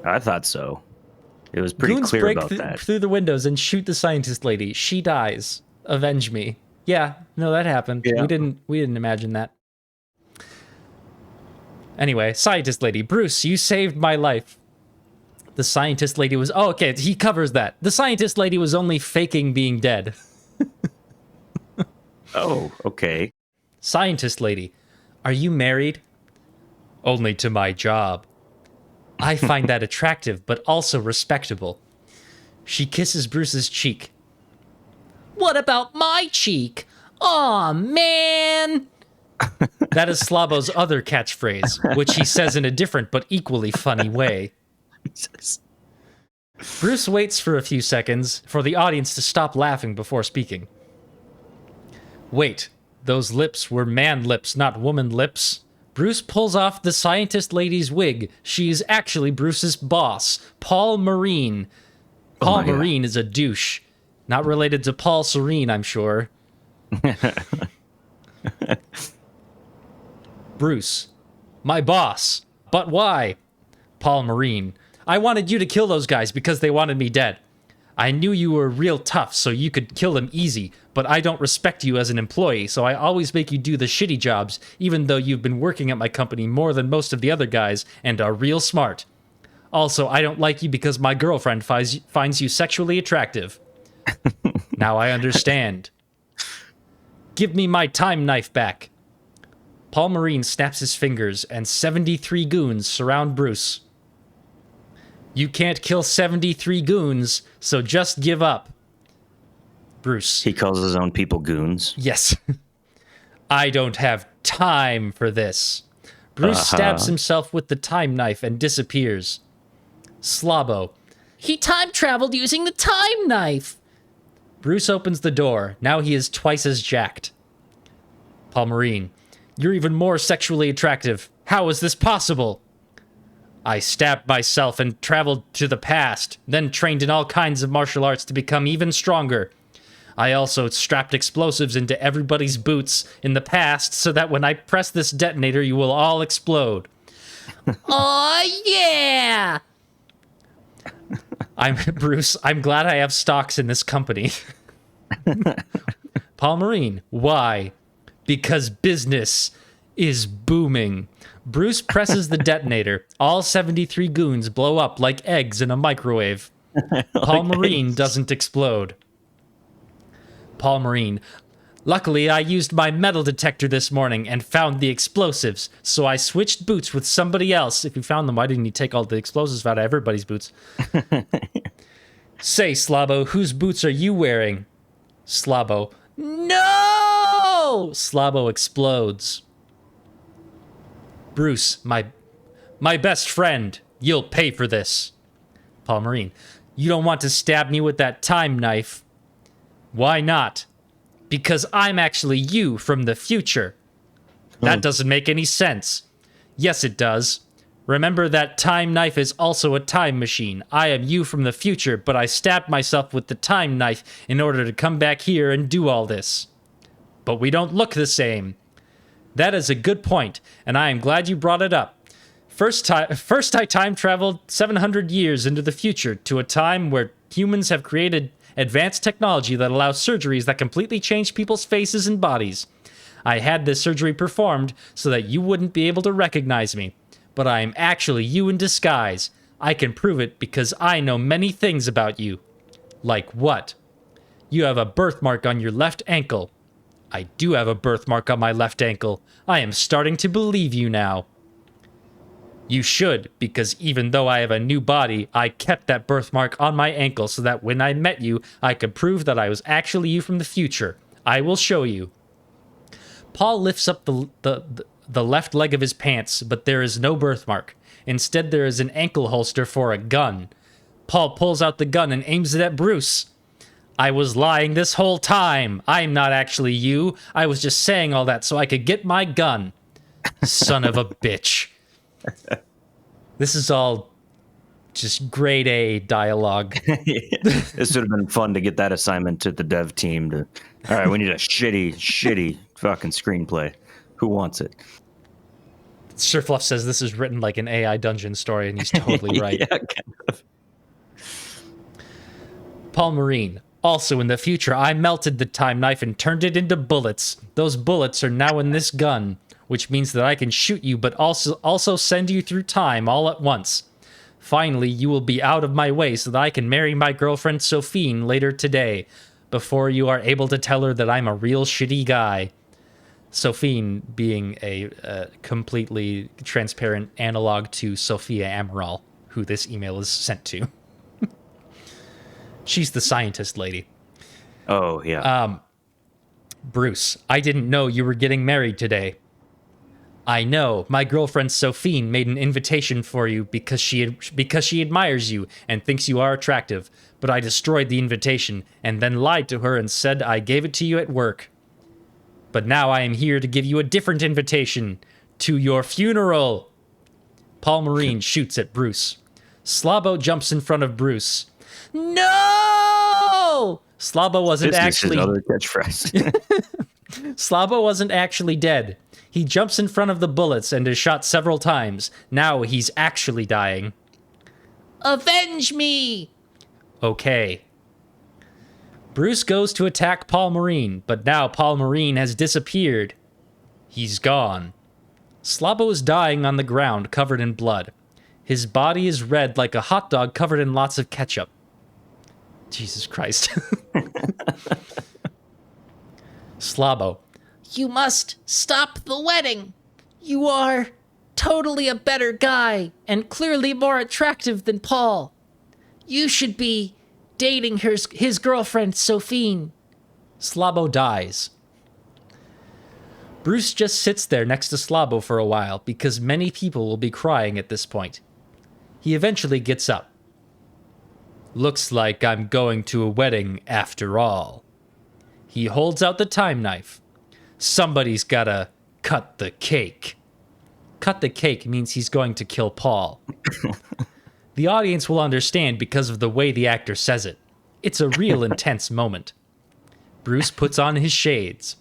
I thought so. It was pretty Goons clear break about that. through the windows and shoot the scientist lady. She dies. Avenge me. Yeah, no, that happened. Yeah. We didn't imagine that. Anyway, scientist lady. Bruce, you saved my life. The scientist lady was... Oh, okay, he covers that. The scientist lady was only faking being dead. Oh, okay. Scientist lady, are you married? Only to my job. I find that attractive, but also respectable. She kisses Bruce's cheek. What about my cheek? Aw, man! That is Slabo's other catchphrase, which he says in a different but equally funny way. Bruce waits for a few seconds for the audience to stop laughing before speaking. Wait, those lips were man lips, not woman lips. Bruce pulls off the scientist lady's wig. She is actually Bruce's boss, Paul Marine. Paul Marine is a douche. Not related to Paul Serene, I'm sure. Bruce, my boss. But why? Paul Marine, I wanted you to kill those guys because they wanted me dead. I knew you were real tough, so you could kill them easy, but I don't respect you as an employee, so I always make you do the shitty jobs, even though you've been working at my company more than most of the other guys and are real smart. Also, I don't like you because my girlfriend finds you sexually attractive. Now I understand. Give me my time knife back. Paul Marine snaps his fingers, and 73 goons surround Bruce. You can't kill 73 goons, so just give up. Bruce. He calls his own people goons. Yes. I don't have time for this. Bruce stabs himself with the time knife and disappears. Slabo. He time traveled using the time knife. Bruce opens the door. Now he is twice as jacked. Paul Marine. You're even more sexually attractive. How is this possible? I stabbed myself and traveled to the past, then trained in all kinds of martial arts to become even stronger. I also strapped explosives into everybody's boots in the past so that when I press this detonator, you will all explode. Oh yeah! I'm Bruce. I'm glad I have stocks in this company. Paul Marine. Why? Because business is booming. Bruce presses the detonator. All 73 goons blow up like eggs in a microwave. Paul Marine doesn't explode. Paul Marine. Luckily, I used my metal detector this morning and found the explosives, so I switched boots with somebody else. If you found them, why didn't you take all the explosives out of everybody's boots? Say, Slabo, whose boots are you wearing? Slabo. No! Slabo explodes. Bruce, my best friend, you'll pay for this. Paul Marine. You don't want to stab me with that time knife. Why not? Because I'm actually you from the future. That doesn't make any sense. Yes, it does. Remember that time knife is also a time machine. I am you from the future, but I stabbed myself with the time knife in order to come back here and do all this. But we don't look the same. That is a good point, and I am glad you brought it up. First I time traveled 700 years into the future to a time where humans have created advanced technology that allows surgeries that completely change people's faces and bodies. I had this surgery performed so that you wouldn't be able to recognize me, but I am actually you in disguise. I can prove it because I know many things about you. Like what? You have a birthmark on your left ankle. I do have a birthmark on my left ankle. I am starting to believe you now. You should, because even though I have a new body, I kept that birthmark on my ankle so that when I met you, I could prove that I was actually you from the future. I will show you. Paul lifts up the left leg of his pants, but there is no birthmark. Instead, there is an ankle holster for a gun. Paul pulls out the gun and aims it at Bruce. I was lying this whole time. I'm not actually you. I was just saying all that so I could get my gun. Son of a bitch. This is all just grade A dialogue. This would have been fun to get that assignment to the dev team. All right, we need a shitty fucking screenplay. Who wants it? Sir Fluff says this is written like an AI dungeon story, and he's totally right. Yeah, kind of. Paul Marine. Also, in the future, I melted the time knife and turned it into bullets. Those bullets are now in this gun, which means that I can shoot you, but also send you through time all at once. Finally, you will be out of my way so that I can marry my girlfriend Sophine later today, before you are able to tell her that I'm a real shitty guy. Sophine being a completely transparent analog to Sophia Amaral, who this email is sent to. She's the scientist lady. Oh, yeah. Bruce, I didn't know you were getting married today. I know. My girlfriend Sophine made an invitation for you because she admires you and thinks you are attractive, but I destroyed the invitation and then lied to her and said I gave it to you at work. But now I am here to give you a different invitation to your funeral. Paul Marine shoots at Bruce. Slabo jumps in front of Bruce. No! Slabo wasn't actually... This is his other catchphrase. Slabo wasn't actually dead. He jumps in front of the bullets and is shot several times. Now he's actually dying. Avenge me! Okay. Bruce goes to attack Paul Marine, but now Paul Marine has disappeared. He's gone. Slabo is dying on the ground, covered in blood. His body is red like a hot dog covered in lots of ketchup. Jesus Christ. Slabo. You must stop the wedding. You are totally a better guy and clearly more attractive than Paul. You should be dating his girlfriend, Sophine. Slabo dies. Bruce just sits there next to Slabo for a while because many people will be crying at this point. He eventually gets up. Looks like I'm going to a wedding after all. He holds out the time knife. Somebody's gotta cut the cake. Cut the cake means he's going to kill Paul. The audience will understand because of the way the actor says it. It's a real intense moment. Bruce puts on his shades.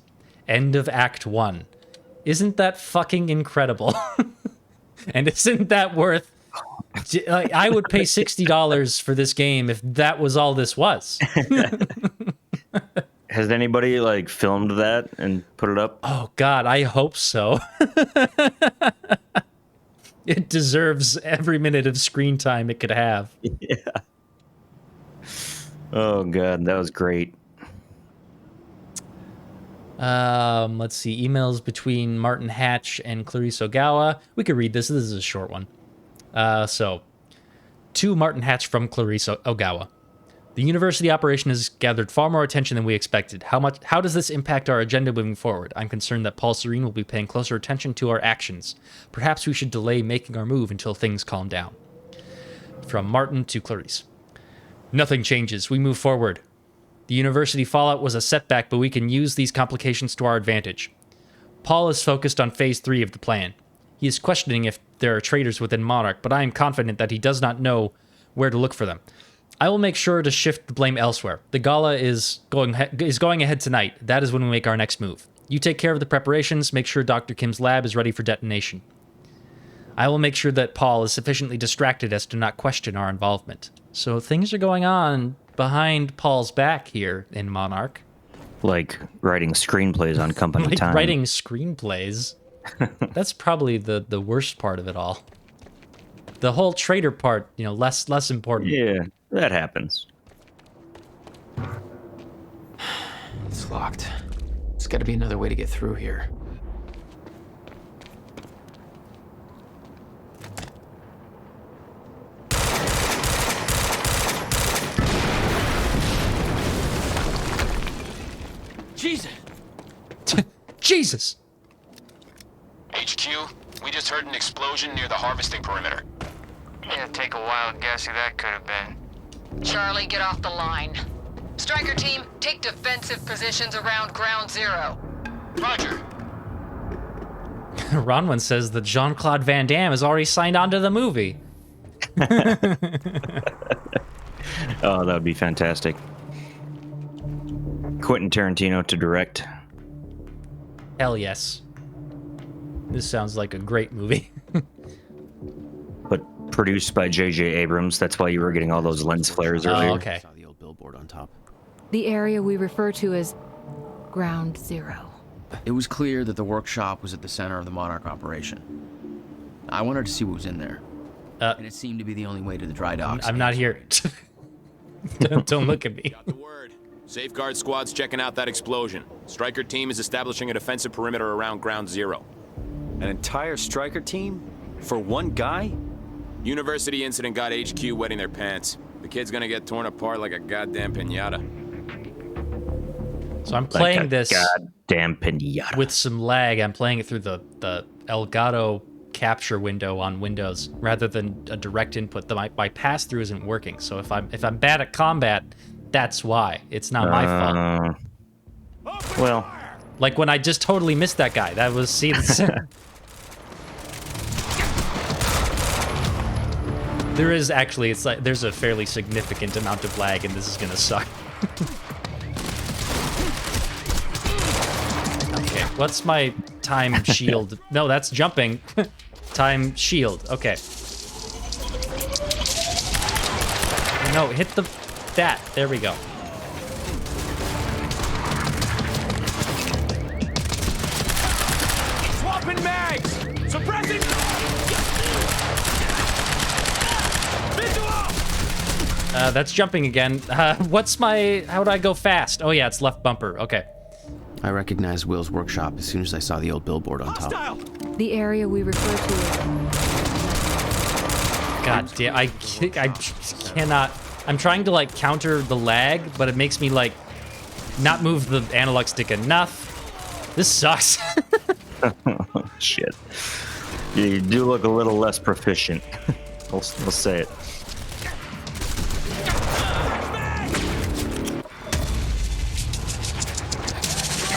End of Act 1. Isn't that fucking incredible? And isn't that worth... Like, I would pay $60 for this game if that was all this was. Has anybody like filmed that and put it up? Oh God, I hope so. It deserves every minute of screen time it could have. Yeah. Oh God, that was great. Let's see. Emails between Martin Hatch and Clarice Ogawa. We could read this. This is a short one. So, to Martin Hatch from Clarice Ogawa. The university operation has gathered far more attention than we expected. How does this impact our agenda moving forward? I'm concerned that Paul Serene will be paying closer attention to our actions. Perhaps we should delay making our move until things calm down. From Martin to Clarice. Nothing changes. We move forward. The university fallout was a setback, but we can use these complications to our advantage. Paul is focused on Phase 3 of the plan. He is questioning if there are traitors within Monarch, but I am confident that he does not know where to look for them. I will make sure to shift the blame elsewhere. The gala is going ahead tonight. That is when we make our next move. You take care of the preparations. Make sure Dr. Kim's lab is ready for detonation. I will make sure that Paul is sufficiently distracted as to not question our involvement. So things are going on behind Paul's back here in Monarch. Like writing screenplays on company Like time. writing screenplays. That's probably the worst part of it all. The whole traitor part, less important. Yeah, that happens. It's locked. There's got to be another way to get through here. Jesus! Jesus! HQ, we just heard an explosion near the harvesting perimeter. Yeah, take a wild guess who that could have been. Charlie, get off the line. Striker team, take defensive positions around Ground Zero. Roger. Ronwin says that Jean-Claude Van Damme has already signed on to the movie. Oh, that would be fantastic. Quentin Tarantino to direct. Hell yes. This sounds like a great movie. But produced by J.J. Abrams. That's why you were getting all those lens flares earlier. Oh, okay. I saw the old billboard on top. The area we refer to as Ground Zero. It was clear that the workshop was at the center of the Monarch operation. I wanted to see what was in there. And it seemed to be the only way to the dry docks. I'm not here. Don't look at me. Got the word. Safeguard squad's checking out that explosion. Striker team is establishing a defensive perimeter around Ground Zero. An entire Striker team? For one guy? University incident got HQ wetting their pants. The kid's gonna get torn apart like a goddamn piñata. So I'm playing this goddamn pinata with some lag. I'm playing it through the Elgato capture window on Windows rather than a direct input. My pass through isn't working. So if I'm bad at combat, that's why. It's not my fault. Well, like when I just totally missed that guy. That was there is actually, it's like there's a fairly significant amount of lag, and this is gonna suck. Okay, what's my time shield? No, that's jumping. Time shield. Okay. No, hit that. There we go. Swapping mags! Suppressing! That's jumping again. How do I go fast? Oh yeah, it's left bumper. Okay. I recognized Will's workshop as soon as I saw the old billboard on top. The area we refer to as... God damn, I cannot. I'm trying to like counter the lag, but it makes me like not move the analog stick enough. This sucks. Shit. You do look a little less proficient. We'll say it.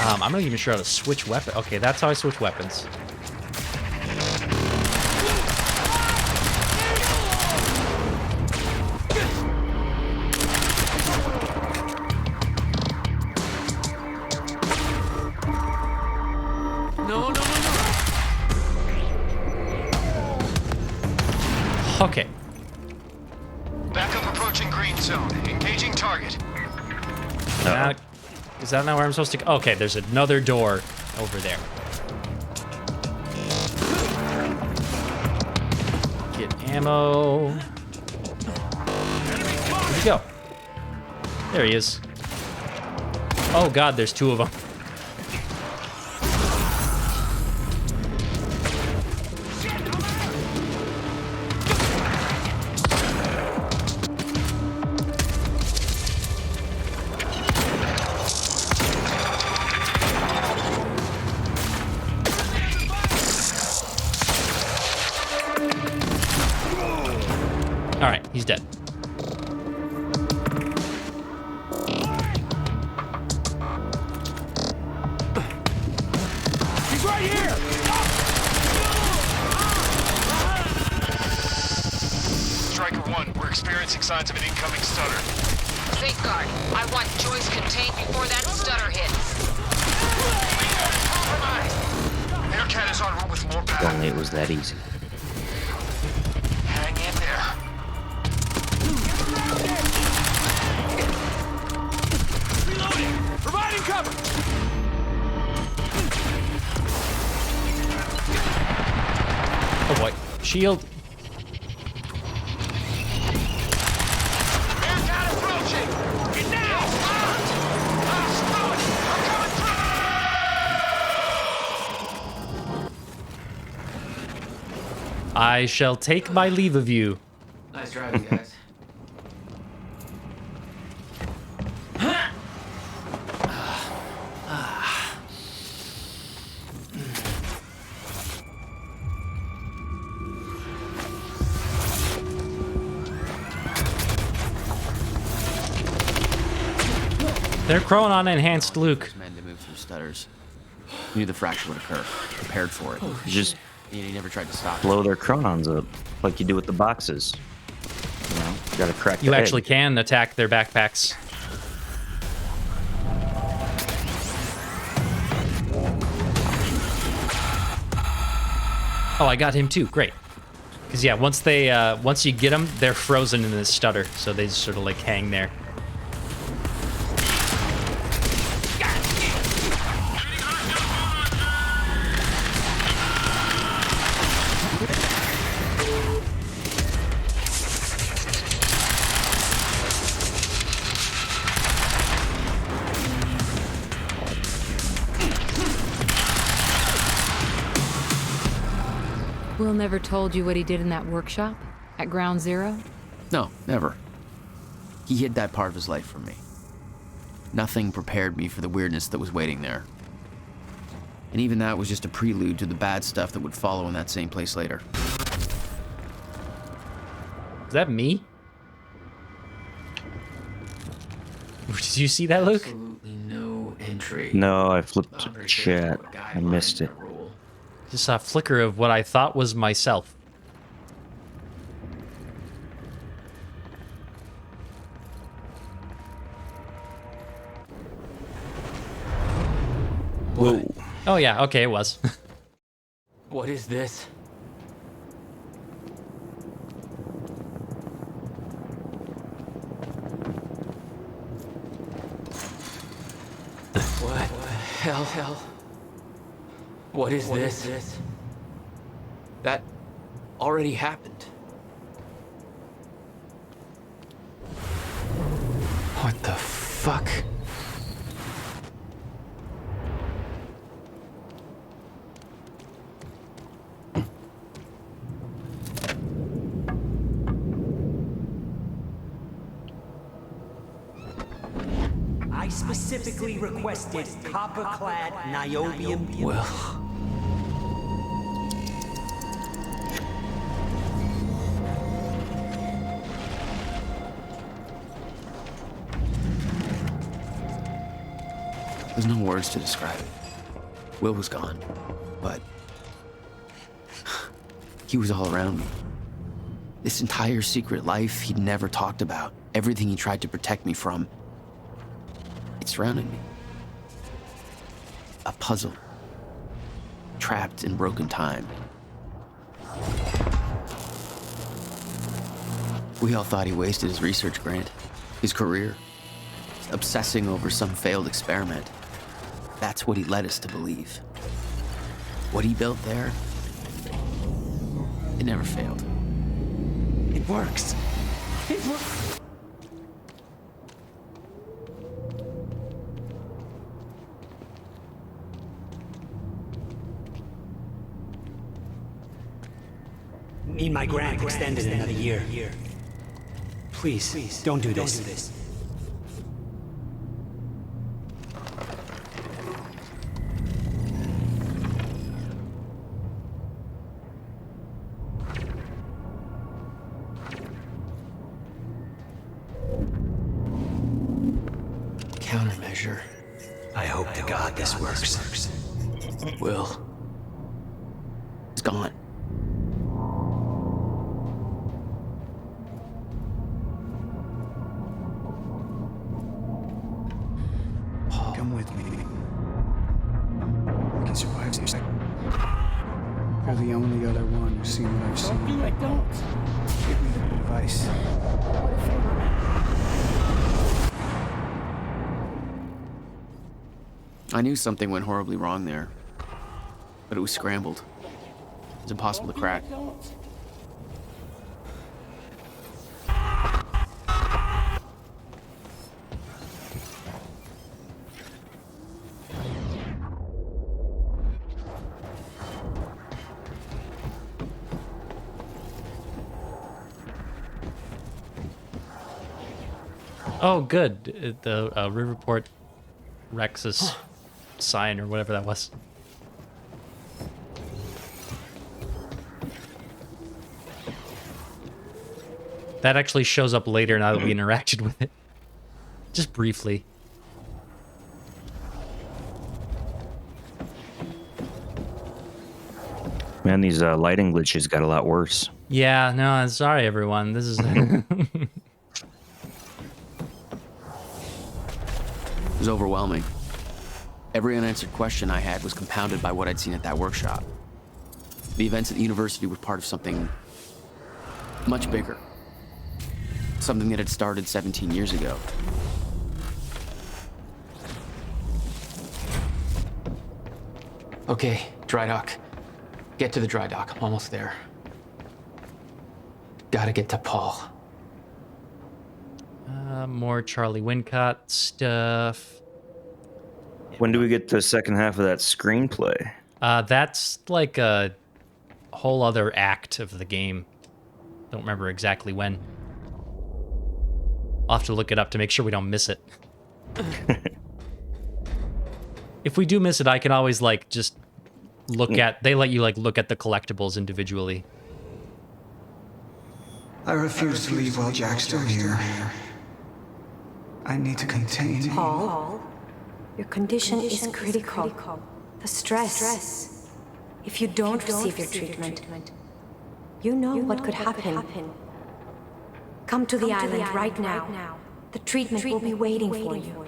I'm not even sure how to switch weapon. Okay, that's how I switch weapons. Okay. Backup approaching green zone. Engaging target. Is that not where I'm supposed to go? Okay, there's another door over there. Get ammo. Where'd he go? There he is. Oh god, there's two of them. He's dead. He's right here! Striker 1, we're experiencing signs of an incoming stutter. Safeguard, I want Joyce contained before that stutter hits. Aircat is en route with more If battle. only it was that easy. Hang in there. Reloading! Providing cover! Oh boy. Shield. Aircat approaching! Get now! Screw it! I'm coming through! I shall take my leave of you. Nice driving, guys. They're Chronon enhanced Luke. Men to move through stutters. Knew the fracture would occur. Prepared for it. Just He never tried to stop it. blow their chronons up like you do with the boxes. You know, you gotta crack You the actually egg. can attack their backpacks. Oh, I got him too. Great. Because yeah, once you get them, they're frozen in this stutter, so they just sort of like hang there. Will never told you what he did in that workshop at Ground Zero? No, never. He hid that part of his life from me. Nothing prepared me for the weirdness that was waiting there. And even that was just a prelude to the bad stuff that would follow in that same place later. Is that me? Did you see that, Luke? Absolutely no entry. No, I flipped chat. I missed it. Just a flicker of what I thought was myself. Whoa. Oh yeah, okay, it was. What is this? What the hell? What is this? That already happened. What the fuck? I specifically requested copper-clad niobium. Well, there's no words to describe it. Will was gone, but he was all around me. This entire secret life he'd never talked about, everything he tried to protect me from, it surrounded me. A puzzle, trapped in broken time. We all thought he wasted his research grant, his career, obsessing over some failed experiment. That's what he led us to believe. What he built there, it never failed. It works. It works. Need my grant extended another year. Please, don't do this. countermeasure. I hope to God this works. Will. It's gone. Come with me. I can survive this. You're the only other one who's seen what I've seen. Don't do it, don't. Give me the advice. I knew something went horribly wrong there, but it was scrambled. It's impossible to crack. Oh, good. The Riverport Rexus sign or whatever that was. That actually shows up later now that we interacted with it. Just briefly. Man, these lighting glitches got a lot worse. Yeah, no, I'm sorry everyone. This is It was overwhelming. Every unanswered question I had was compounded by what I'd seen at that workshop. The events at the university were part of something much bigger. Something that had started 17 years ago. Okay, dry dock. Get to the dry dock. I'm almost there. Gotta get to Paul. more Charlie Wincott stuff. When do we get the second half of that screenplay? That's like a whole other act of the game. Don't remember exactly when. I'll have to look it up to make sure we don't miss it. If we do miss it, I can always like just look at, they let you like look at the collectibles individually. I refuse to leave while Jack's still here. I need to contain him. Paul, your condition is critical. The stress. If you don't receive your treatment, you know what could happen. Come to the island right now. The treatment will be waiting for you.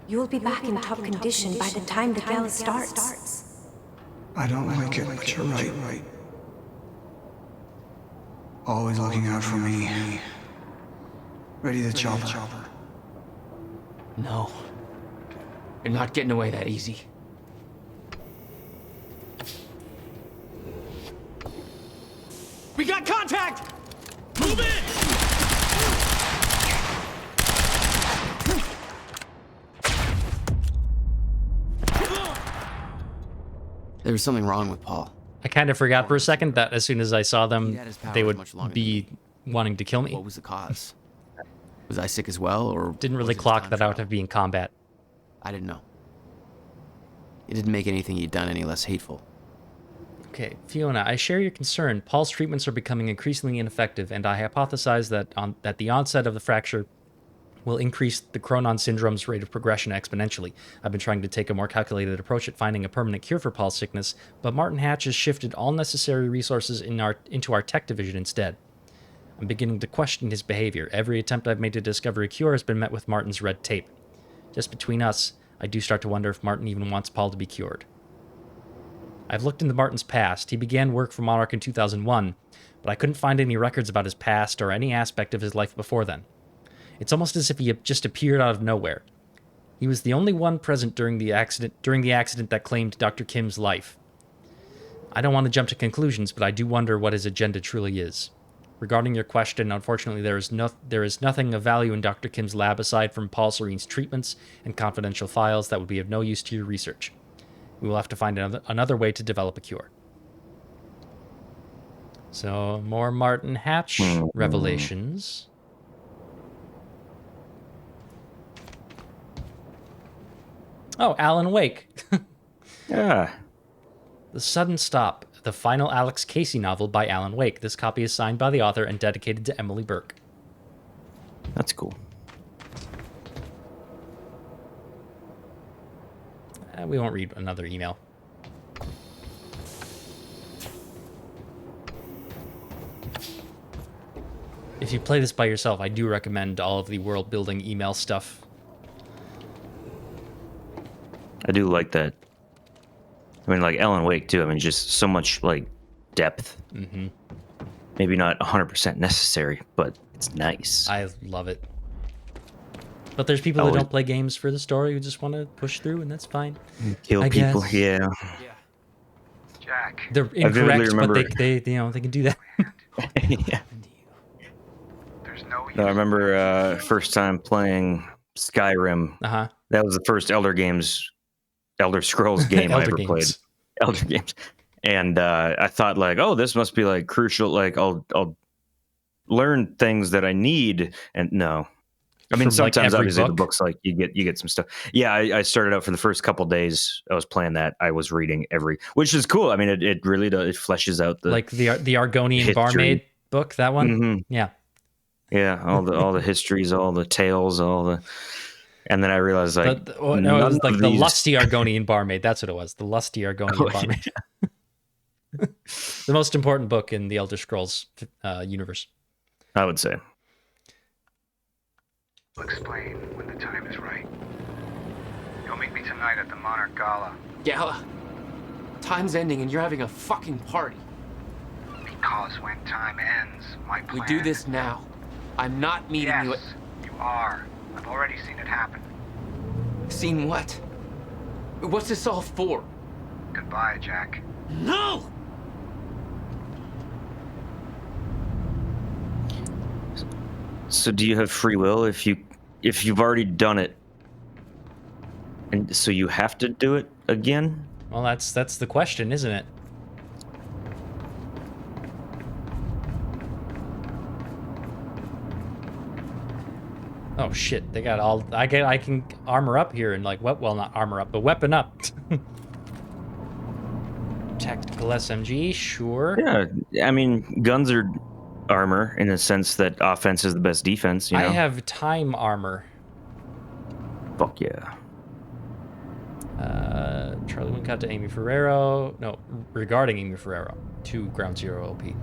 You will be back in top condition by the time the gala starts. I don't like it, but you're right. Always looking out for me. Ready to chop. No. You're not getting away that easy. We got contact! Move in! There was something wrong with Paul. I kind of forgot for a second that as soon as I saw them, they would be wanting to kill me. What was the cause? Was I sick as well, or didn't really clock that out of being combat? I didn't know. It didn't make anything he'd done any less hateful. Okay, Fiona, I share your concern. Paul's treatments are becoming increasingly ineffective, and I hypothesize that the onset of the fracture will increase the Cronon syndrome's rate of progression exponentially. I've been trying to take a more calculated approach at finding a permanent cure for Paul's sickness, but Martin Hatch has shifted all necessary resources into our tech division instead. I'm beginning to question his behavior. Every attempt I've made to discover a cure has been met with Martin's red tape. Just between us, I do start to wonder if Martin even wants Paul to be cured. I've looked into Martin's past. He began work for Monarch in 2001, but I couldn't find any records about his past or any aspect of his life before then. It's almost as if he just appeared out of nowhere. He was the only one present during the accident that claimed Dr. Kim's life. I don't want to jump to conclusions, but I do wonder what his agenda truly is. Regarding your question, unfortunately, there is nothing of value in Dr. Kim's lab aside from Paul Serene's treatments and confidential files that would be of no use to your research. We will have to find another way to develop a cure. So, more Martin Hatch revelations. Oh, Alan Wake. Yeah. The Sudden Stop, the final Alex Casey novel by Alan Wake. This copy is signed by the author and dedicated to Emily Burke. That's cool. We won't read another email. If you play this by yourself, I do recommend all of the world building email stuff. I do like that. I mean, like Alan Wake too. I mean, just so much like depth. Mm-hmm. Maybe not 100% necessary, but it's nice. I love it. But there's people that don't play games for the story who just want to push through, and that's fine. Kill I people, guess. yeah. Jack. They're I vividly incorrect, but remember- they they can do that. Yeah. No, I remember first time playing Skyrim. Uh-huh. That was the first Elder Scrolls game I Elder ever Games. played. Elder Games. And I thought like, oh, this must be like crucial. Like I'll learn things that I need. And no. I mean, From, like, sometimes every obviously the book? books like you get some stuff. Yeah, I started out for the first couple days I was playing that. I was reading which is cool. I mean, it really does. It fleshes out the Like the Argonian history. barmaid book, that one. Mhm. Yeah. Yeah, all the histories, all the tales, and then I realized like No, it none was like of the these- lusty Argonian barmaid. That's what it was. The lusty Argonian Oh, barmaid. The most important book in the Elder Scrolls universe. I would say. I'll explain when the time is right. You'll meet me tonight at the Monarch Gala. Gala? Time's ending and you're having a fucking party. Because when time ends, my plan... We do this now. I'm not meeting you at... Yes, you are. I've already seen it happen. Seen what? What's this all for? Goodbye, Jack. No! So do you have free will if you've already done it, and so you have to do it again? Well, that's the question, isn't it? Oh shit! They got all. I can armor up here and like well not armor up, but weapon up. Tactical SMG, sure. Yeah, I mean guns are armor in the sense that offense is the best defense. You know? I have time armor. Fuck yeah. Charlie Wincott to Amy Ferrero. No, regarding Amy Ferrero to Ground Zero LP.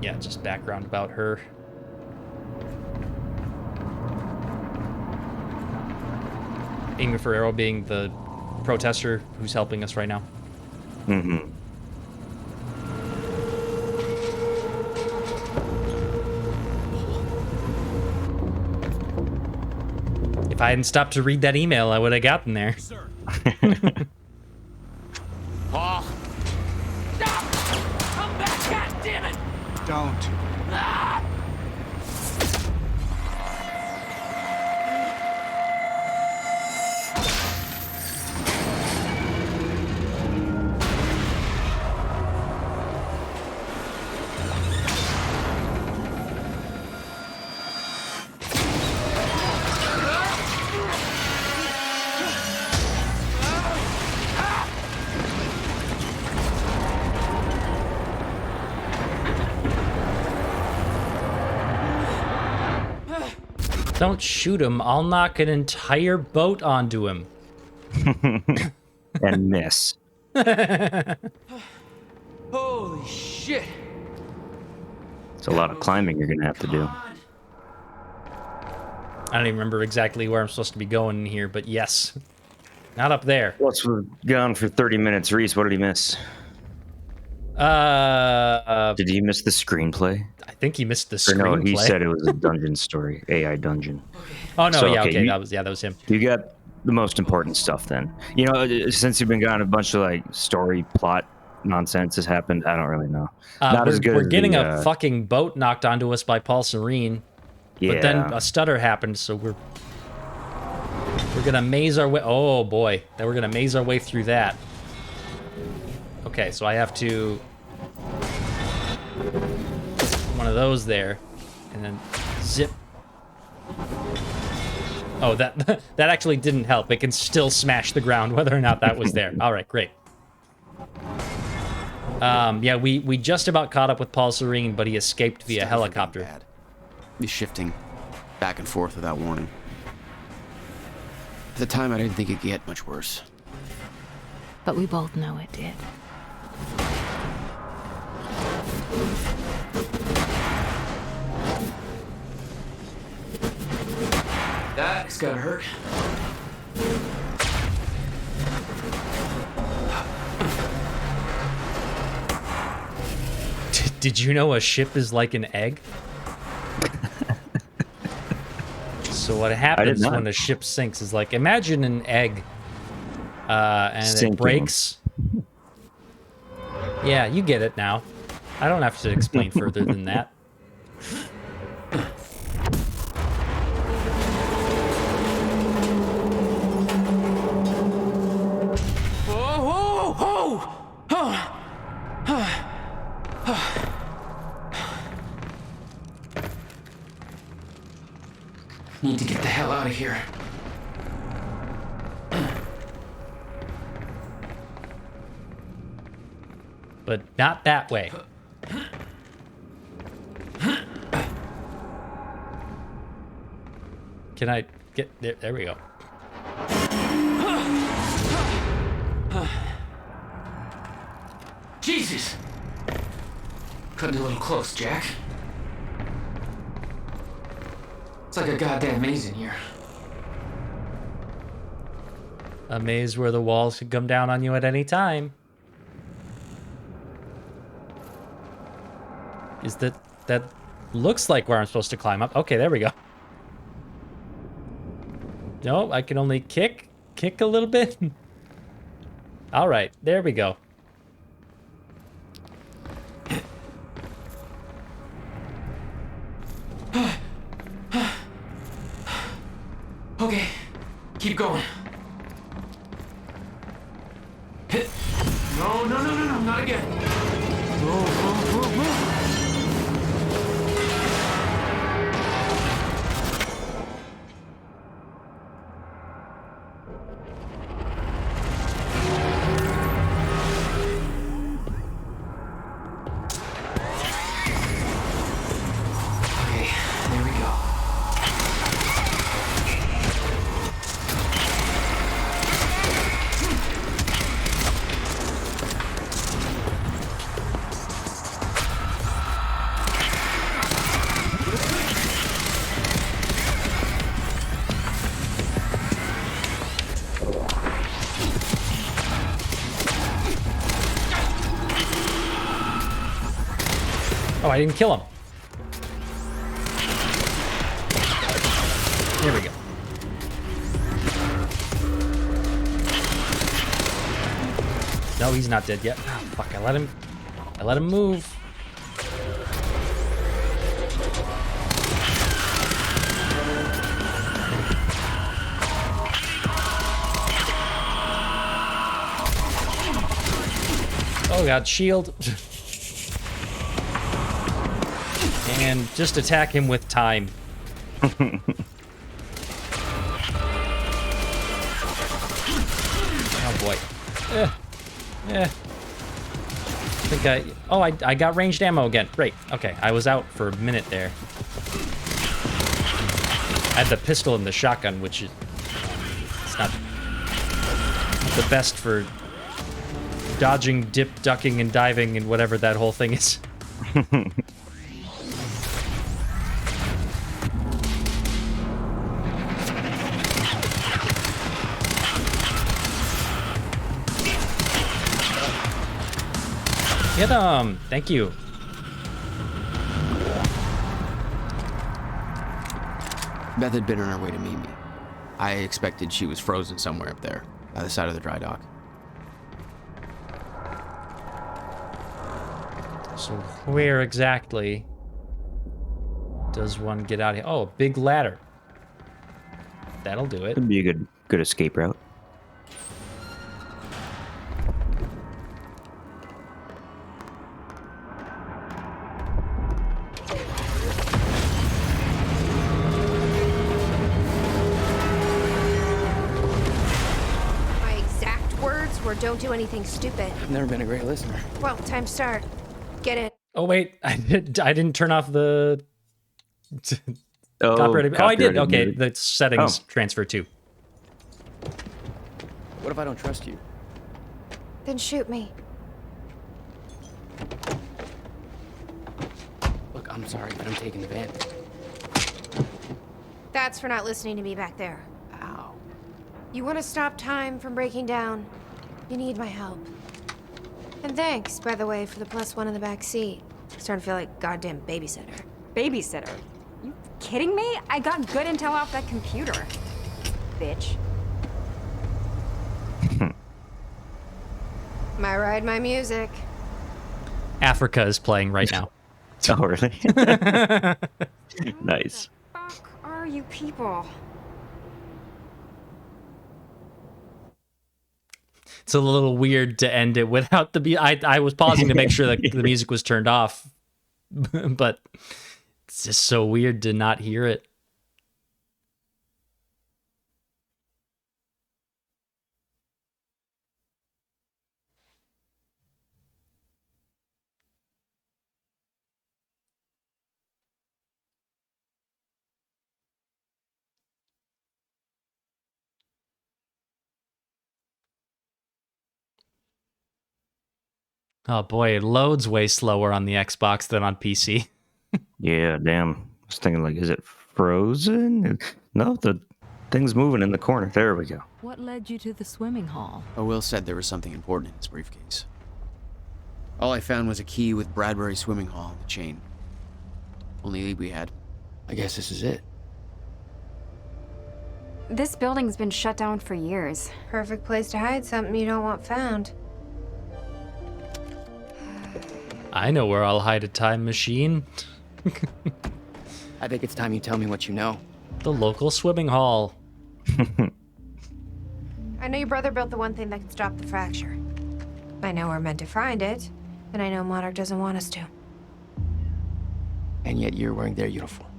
Yeah, just background about her. Amy Ferrero being the protester who's helping us right now. Mm-hmm. If I hadn't stopped to read that email, I would have gotten there. Paul! Stop! Come back, goddammit! Don't. Ah! Don't shoot him. I'll knock an entire boat onto him. And miss. Holy shit! It's a lot of climbing you're gonna have to do. I don't even remember exactly where I'm supposed to be going here, but yes. Not up there. Plus, we're gone for 30 minutes. Reese, what did he miss? Did he miss the screenplay? I think he missed the Or screenplay. no, he said it was a dungeon story, AI dungeon. Oh no, So, yeah, okay, you- that was him. You got the most important stuff then. You know, since you've been gone, a bunch of like story plot nonsense has happened. I don't really know. Not we're, as good we're as getting the, a fucking boat knocked onto us by Paul Serene. But then Yeah. a stutter happened, so we're gonna maze our way. Oh boy, then we're gonna maze our way through that. Okay, so I have to one of those there, and then zip. Oh, that that actually didn't help. It can still smash the ground whether or not that was there. All right, great. Yeah, we just about caught up with Paul Serene, but he escaped via helicopter. He's shifting. back and forth without warning. At the time, I didn't think it could get much worse. But we both know it did. That's gotta hurt. Did you know a ship is like an egg? So what happens when a ship sinks is like, imagine an egg and Sinking. it breaks. Yeah, you get it now. I don't have to explain further than that. Whoa, whoa, whoa! Need to get the hell out of here. But not that way. Can I get there? There we go. Jesus! Cutting a little close, Jack. It's like a goddamn maze in here. A maze where the walls could come down on you at any time. Is that looks like where I'm supposed to climb up? Okay, there we go. No, I can only kick a little bit. All right, there we go. Okay, keep going. No, no, no, no, no, not again. Okay, there we go. Oh, I didn't kill him. There we go. No, he's not dead yet. Oh, fuck, I let him move. Oh god, shield. And just attack him with time. Oh boy. I think I got ranged ammo again. Great. Okay, I was out for a minute there. I had the pistol and the shotgun, which is it's not the best for dodging, dip, ducking, and diving, and whatever that whole thing is. Get him! Thank you. Beth had been on her way to meet me. I expected she was frozen somewhere up there, by the side of the dry dock. So where exactly does one get out of here? Oh, a big ladder. That'll do it. Could be a good escape route. My exact words were, "Don't do anything stupid." I've never been a great listener. Well, time to start. Get it. Oh wait, I didn't turn off the Oh, Copyrighted. Oh, I did. copyrighted Okay, music. the settings Oh. transfer too. What if I don't trust you? Then shoot me. Look, I'm sorry, but I'm taking the van. That's for not listening to me back there. Ow. You want to stop time from breaking down? You need my help. And thanks, by the way, for the +1 in the back seat. Starting to feel like goddamn babysitter. Babysitter? You kidding me? I got good intel off that computer. Bitch. My ride, my music. Africa is playing right now. Oh, really? Nice. Fuck are you people? It's a little weird to end it without the I was pausing to make sure that the music was turned off, but it's just so weird to not hear it. Oh boy, it loads way slower on the Xbox than on PC. Yeah, damn. I was thinking, like, is it frozen? No, the thing's moving in the corner. There we go. What led you to the swimming hall? Oh, Will said there was something important in his briefcase. All I found was a key with Bradbury Swimming Hall on the chain. Only lead we had. I guess this is it. This building's been shut down for years. Perfect place to hide something you don't want found. I know where I'll hide a time machine. I think it's time you tell me what you know. The local swimming hall. I know your brother built the one thing that can stop the fracture. I know we're meant to find it, and I know Monarch doesn't want us to. And yet you're wearing their uniform.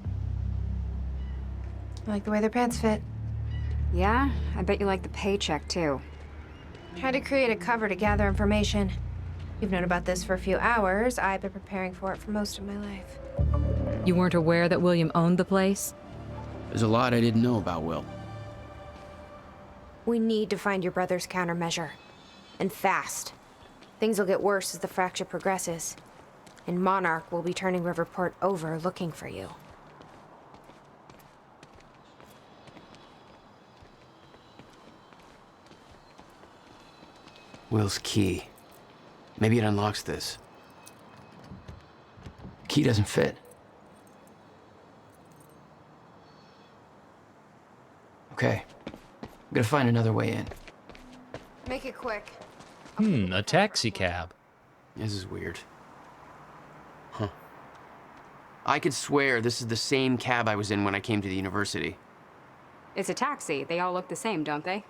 I like the way their pants fit. Yeah? I bet you like the paycheck, too. Had to create a cover to gather information. You've known about this for a few hours. I've been preparing for it for most of my life. You weren't aware that William owned the place? There's a lot I didn't know about Will. We need to find your brother's countermeasure. And fast. Things will get worse as the fracture progresses. And Monarch will be turning Riverport over looking for you. Will's key. Maybe it unlocks this. Key doesn't fit. Okay. I'm gonna find another way in. Make it quick. A taxi cab. This is weird. Huh. I could swear this is the same cab I was in when I came to the university. It's a taxi. They all look the same, don't they?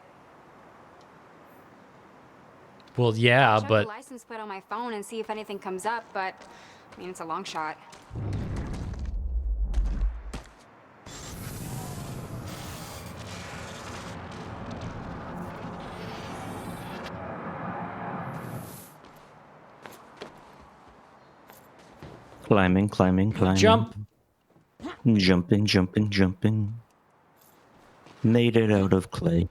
Well, yeah, Check but the license plate on my phone and see if anything comes up, but I mean, it's a long shot. Climbing, climbing, climbing. Jump. Jumping, jumping, jumping. Made it out of clay.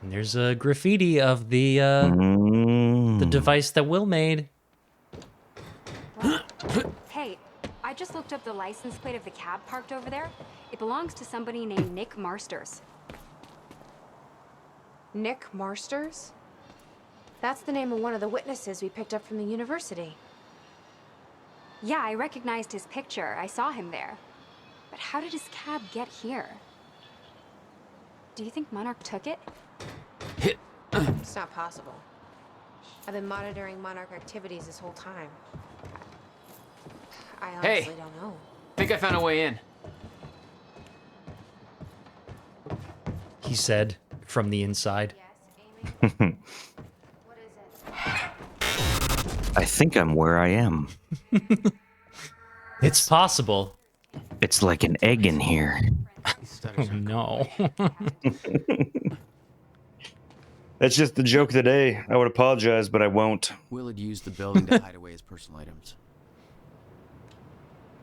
And there's a graffiti of the device that Will made. Hey, I just looked up the license plate of the cab parked over there. It belongs to somebody named Nick Marsters. Nick Marsters? That's the name of one of the witnesses we picked up from the university. Yeah, I recognized his picture. I saw him there. But how did his cab get here? Do you think Monarch took it? It's not possible. I've been monitoring Monarch activities this whole time. I honestly don't know. Think I found a way in. He said from the inside. I think I'm where I am. It's possible. It's like an egg in here. Oh, no. That's just the joke of the day. I would apologize, but I won't. Will had used the building to hide away his personal items.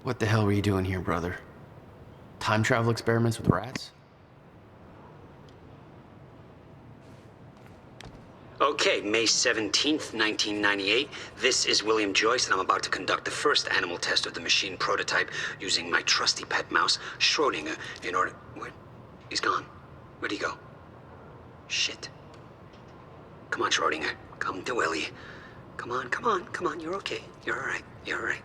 What the hell were you doing here, brother? Time travel experiments with rats? Okay, May 17th, 1998. This is William Joyce, and I'm about to conduct the first animal test of the machine prototype using my trusty pet mouse, Schrodinger, in order... Where? He's gone. Where'd he go? Shit. Come on, Schrodinger. Come to Willie. Come on, come on, come on. You're okay. You're all right. You're all right.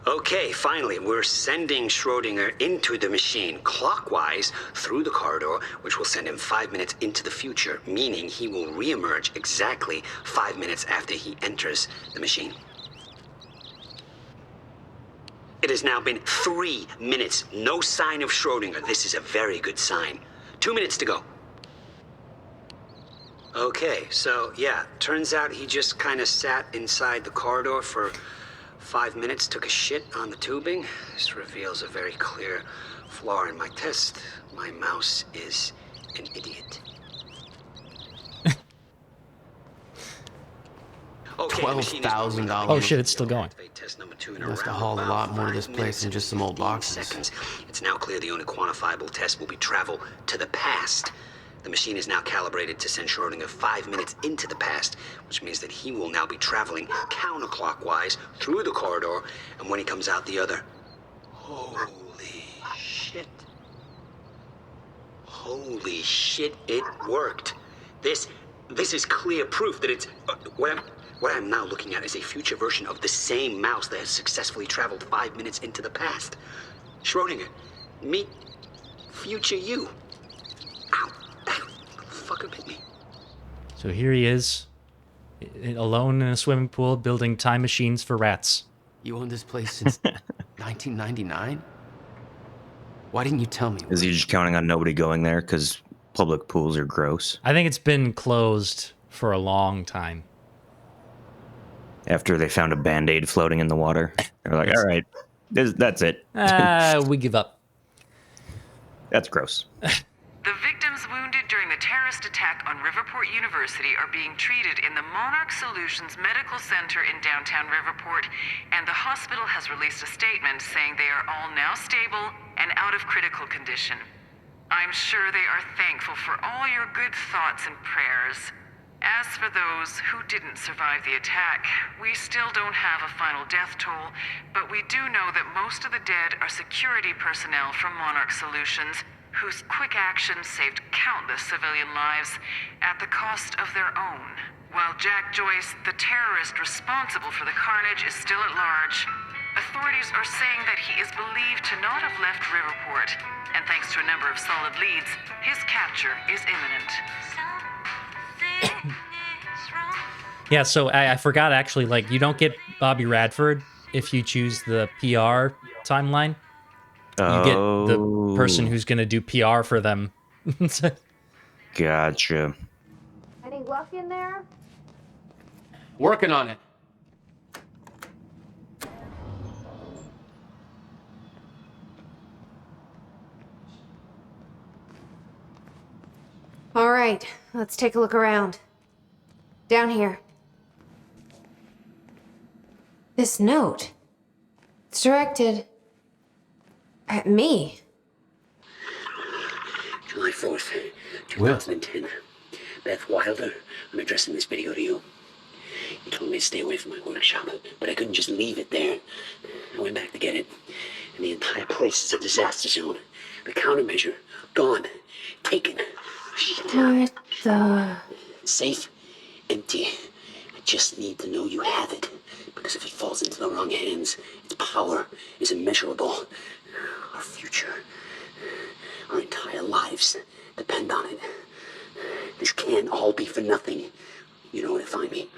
Okay, finally, we're sending Schrodinger into the machine clockwise through the corridor, which will send him 5 minutes into the future, meaning he will reemerge exactly 5 minutes after he enters the machine. It has now been 3 minutes. No sign of Schrodinger. This is a very good sign. 2 minutes to go. Okay, so yeah, turns out he just kind of sat inside the corridor for 5 minutes, took a shit on the tubing. This reveals a very clear flaw in my test. My mouse is an idiot. Okay, $12,000. Oh shit, it's still going. Must have hauled a lot more to this place than just some old boxes. Seconds. It's now clear the only quantifiable test will be travel to the past. The machine is now calibrated to send Schrodinger 5 minutes into the past, which means that he will now be traveling counterclockwise through the corridor, and when he comes out the other... Holy shit. Holy shit, it worked. This is clear proof that it's... What I'm now looking at is a future version of the same mouse that has successfully traveled 5 minutes into the past. Schrodinger, meet future you. Ow. Fucker bit me. So here he is, alone in a swimming pool, building time machines for rats. You owned this place since 1999? Why didn't you tell me? Is he just counting on nobody going there because public pools are gross? I think it's been closed for a long time. After they found a Band-Aid floating in the water, they're like, all right, that's it. We give up. That's gross. The victims wounded during the terrorist attack on Riverport University are being treated in the Monarch Solutions Medical Center in downtown Riverport, and the hospital has released a statement saying they are all now stable and out of critical condition. I'm sure they are thankful for all your good thoughts and prayers. As for those who didn't survive the attack, we still don't have a final death toll, but we do know that most of the dead are security personnel from Monarch Solutions, whose quick actions saved countless civilian lives at the cost of their own. While Jack Joyce, the terrorist responsible for the carnage, is still at large, authorities are saying that he is believed to not have left Riverport, and thanks to a number of solid leads, his capture is imminent. Yeah, so I forgot actually, like, you don't get Bobby Radford if you choose the PR timeline. You get the person who's going to do PR for them. Gotcha. Any luck in there? Working on it. All right, let's take a look around. Down here. This note. It's directed at me. July 4th, 2010. Beth Wilder, I'm addressing this video to you. You told me to stay away from my workshop, but I couldn't just leave it there. I went back to get it, and the entire place is a disaster zone. The countermeasure, gone. Taken. What the... Safe, empty. I just need to know you have it, because if it falls into the wrong hands, its power is immeasurable. Our future, our entire lives depend on it. This can't all be for nothing. You know where to find me.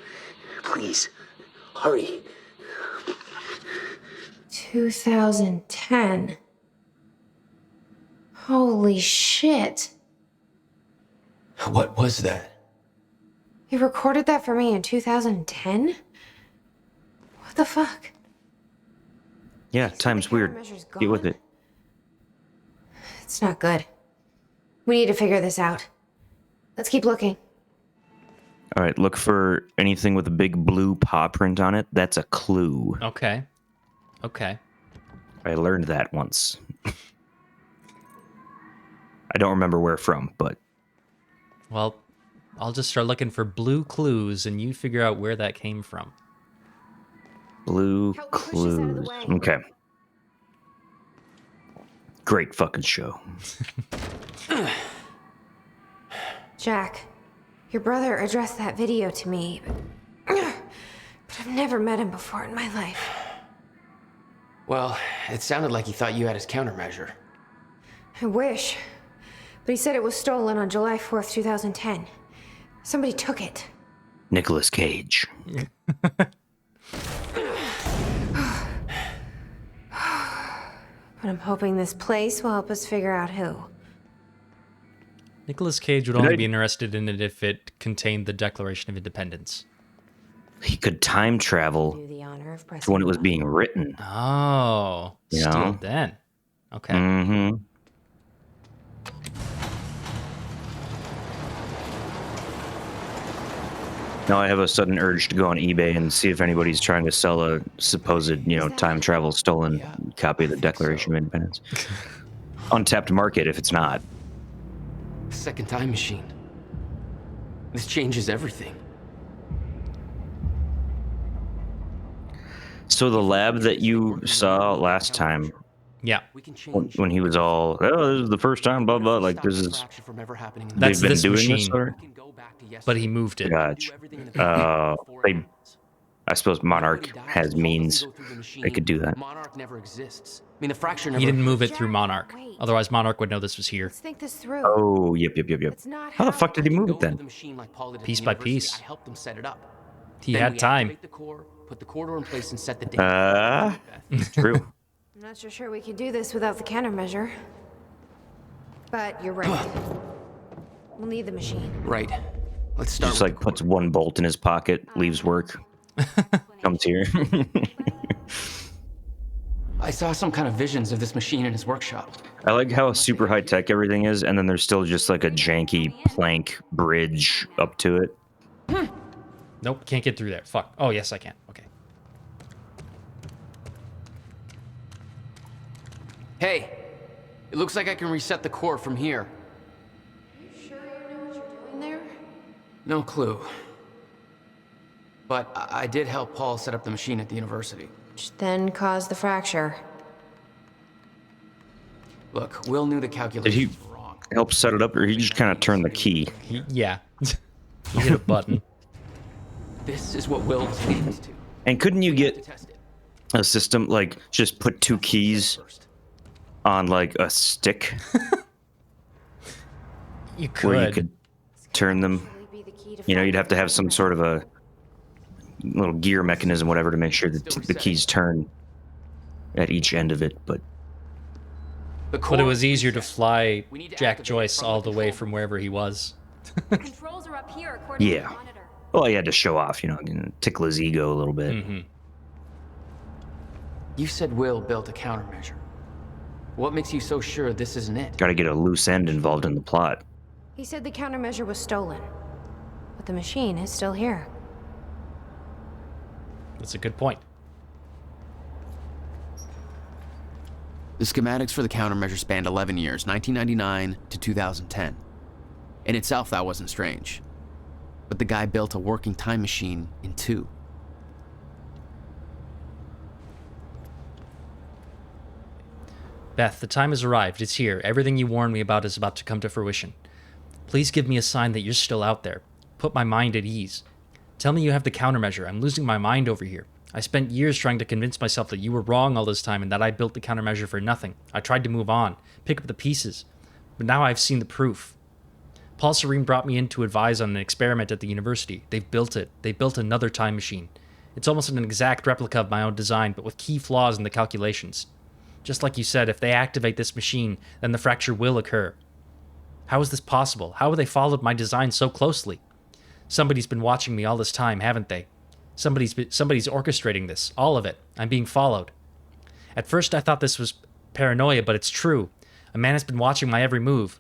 Please, hurry. 2010. Holy shit. What was that? You recorded that for me in 2010? What the fuck? Yeah, time's weird. Get with it. It's not good. We need to figure this out. Let's keep looking. All right, look for anything with a big blue paw print on it. That's a clue. Okay. Okay. I learned that once. I don't remember where from, but... Well, I'll just start looking for blue clues, and you figure out where that came from. Blue clues. Okay. Great fucking show. Jack, your brother addressed that video to me, but I've never met him before in my life. Well, it sounded like he thought you had his countermeasure. I wish. But he said it was stolen on July 4th, 2010. Somebody took it. Nicolas Cage. But I'm hoping this place will help us figure out who. Nicolas Cage would only be interested in it if it contained the Declaration of Independence. He could time travel to when it was being written. Oh, You still know? then. Okay. Mm-hmm. Now I have a sudden urge to go on eBay and see if anybody's trying to sell a supposed, time travel stolen copy of the Declaration of Independence. Untapped market if it's not. Second time machine. This changes everything. So the lab that you saw last time, yeah, when he was all, oh, this is the first time, blah blah, like this is, That's they've been this doing machine, this, or? but he moved it. Gotcha. I suppose Monarch has means they could do that. Monarch never exists. I mean, the fracture He didn't move it through Monarch. Otherwise, Monarch would know this was here. Let's think this through. Oh, yep. How the fuck did he move it then? Piece by piece. I helped them set it up. He Then had we time. activate the core, put the corridor in place, and set the date. True. I'm not so sure we can do this without the countermeasure. But you're right. We'll need the machine. Right. Let's He start. just like puts one bolt in his pocket, leaves work, comes here. I saw some kind of visions of this machine in his workshop. I like how super high tech everything is, and then there's still just like a janky plank bridge up to it. Nope, can't get through there. Fuck. Oh, yes, I can. Okay. Hey, it looks like I can reset the core from here. Sure you know what you're doing there? No clue. But I did help Paul set up the machine at the university. Which then caused the fracture. Look, Will knew the Did calculations he were wrong. help set it up, or he just kind of turned the key? Yeah. He hit a button. This is what Will was leading us to. And couldn't you get a system, like, just put two keys on, like, a stick? You could. Where you could turn them. You'd have to have some sort of a little gear mechanism, whatever, to make sure that the keys turn at each end of it, but... But it was easier to fly Jack Joyce all the way from wherever he was. Controls are up here according to the Yeah. monitor. Well, he had to show off, tickle his ego a little bit. Mm-hmm. You said Will built a countermeasure. What makes you so sure this isn't it? Gotta get a loose end involved in the plot. He said the countermeasure was stolen. But the machine is still here. That's a good point. The schematics for the countermeasure spanned 11 years, 1999 to 2010. In itself, that wasn't strange. But the guy built a working time machine in 2. Beth, the time has arrived. It's here. Everything you warned me about is about to come to fruition. Please give me a sign that you're still out there. Put my mind at ease. Tell me you have the countermeasure. I'm losing my mind over here. I spent years trying to convince myself that you were wrong all this time and that I built the countermeasure for nothing. I tried to move on, pick up the pieces. But now I've seen the proof. Paul Serene brought me in to advise on an experiment at the university. They've built it. They built another time machine. It's almost an exact replica of my own design, but with key flaws in the calculations. Just like you said, if they activate this machine, then the fracture will occur. How is this possible? How have they followed my design so closely? Somebody's been watching me all this time, haven't they? Somebody's orchestrating this, all of it. I'm being followed. At first I thought this was paranoia, but it's true. A man has been watching my every move.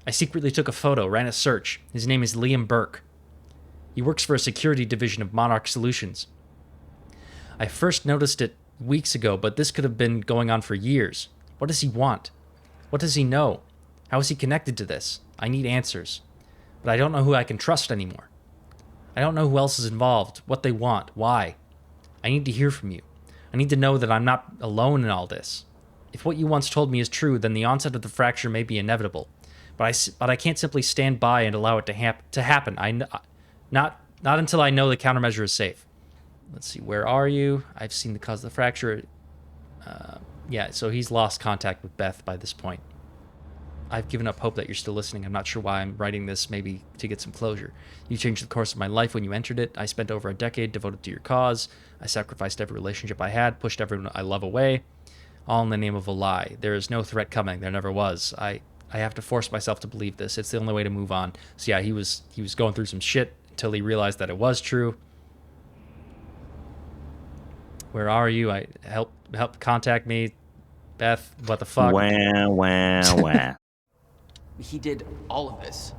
I secretly took a photo, ran a search. His name is Liam Burke. He works for a security division of Monarch Solutions. I first noticed it weeks ago, but this could have been going on for years. What does he want? What does he know? How is he connected to this? I need answers. But I don't know who I can trust anymore. I don't know who else is involved, what they want, why. I need to hear from you. I need to know that I'm not alone in all this. If what you once told me is true, then the onset of the fracture may be inevitable. But I can't simply stand by and allow it to happen. Not until I know the countermeasure is safe. Let's see, where are you? I've seen the cause of the fracture. Yeah, so he's lost contact with Beth by this point. I've given up hope that you're still listening. I'm not sure why I'm writing this, maybe to get some closure. You changed the course of my life when you entered it. I spent over a decade devoted to your cause. I sacrificed every relationship I had, pushed everyone I love away, all in the name of a lie. There is no threat coming. There never was. I have to force myself to believe this. It's the only way to move on. So yeah, he was going through some shit until he realized that it was true. Where are you? Help contact me. Beth, what the fuck? Wah. He did all of this.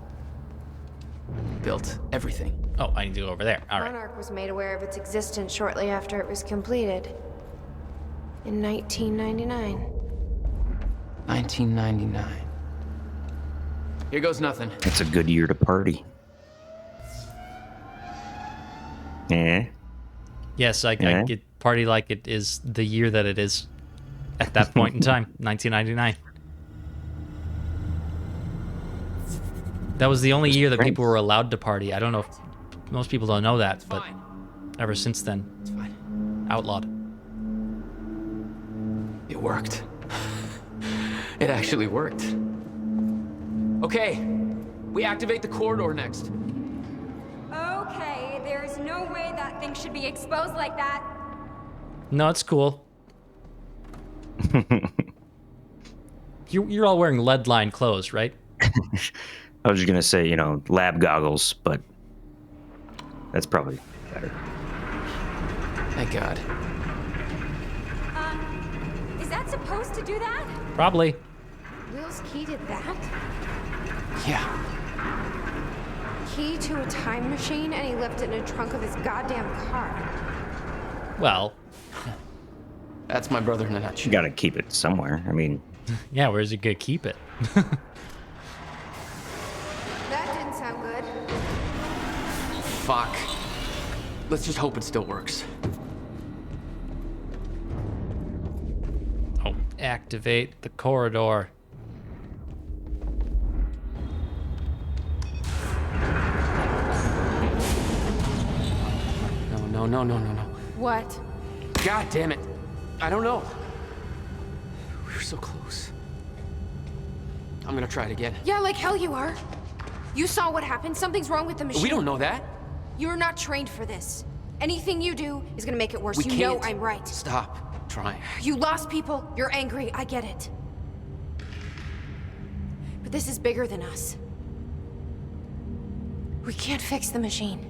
Built everything. Oh, I need to go over there. All right. Monarch was made aware of its existence shortly after it was completed. In 1999. 1999. Here goes nothing. It's a good year to party. Yeah. Yes, I get party like it is the year that it is at that point in time, 1999. That was the only year that people were allowed to party. I don't know if most people don't know that, but ever since then, it's fine. Outlawed. It worked. It actually worked. Okay, we activate the corridor next. Okay, there's no way that thing should be exposed like that. No, it's cool. You're all wearing lead-lined clothes, right? I was just gonna say, lab goggles, but that's probably better. Thank God. Is that supposed to do that? Probably. Will's key did that? Yeah. Key to a time machine, and he left it in a trunk of his goddamn car. Well, that's my brother in a nutshell. You gotta keep it somewhere. I mean, yeah, where's he gonna keep it? That didn't sound good. Fuck. Let's just hope it still works. Oh, activate the corridor. No. What? God damn it. I don't know. We were so close. I'm gonna try it again. Yeah, like hell you are. You saw what happened. Something's wrong with the machine. We don't know that. You're not trained for this. Anything you do is gonna make it worse. We You can't. know I'm right. Stop trying. You lost people. You're angry. I get it. But this is bigger than us. We can't fix the machine.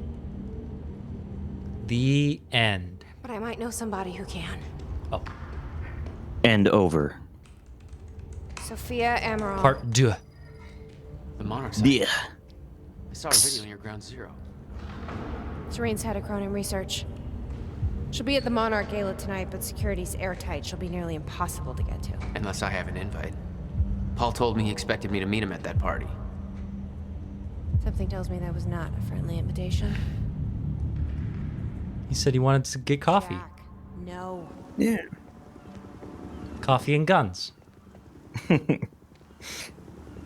The end. But I might know somebody who can. Oh. And over. Sophia Amaral. Part 2. The Monarch. Yeah. I saw a video near Ground Zero. Serene's head of Cronin Research. She'll be at the Monarch Gala tonight, but security's airtight. She'll be nearly impossible to get to. Unless I have an invite. Paul told me he expected me to meet him at that party. Something tells me that was not a friendly invitation. He said he wanted to get coffee. Jack, no. Yeah. Coffee and guns.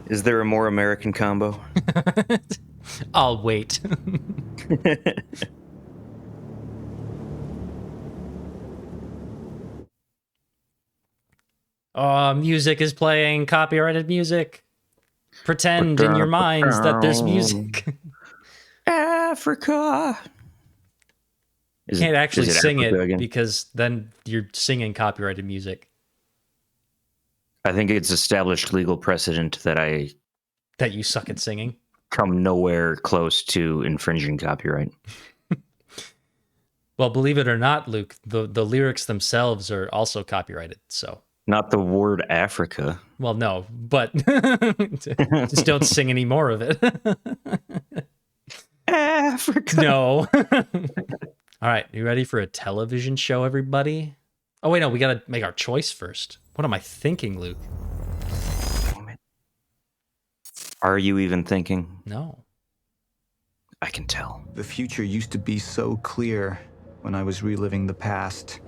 Is there a more American combo? I'll wait. Music is playing, copyrighted music. Pretend in your minds that there's music. Africa. You can't actually sing it again? because then you're singing copyrighted music. I think it's established legal precedent that you suck at singing. Come nowhere close to infringing copyright. Well, believe it or not, Luke, the lyrics themselves are also copyrighted. So not the word Africa. Well, no, but just don't sing any more of it. Africa. No. All right, you ready for a television show, everybody? Oh, wait, no, we gotta make our choice first. What am I thinking, Luke? Damn it. Are you even thinking? No. I can tell. The future used to be so clear when I was reliving the past.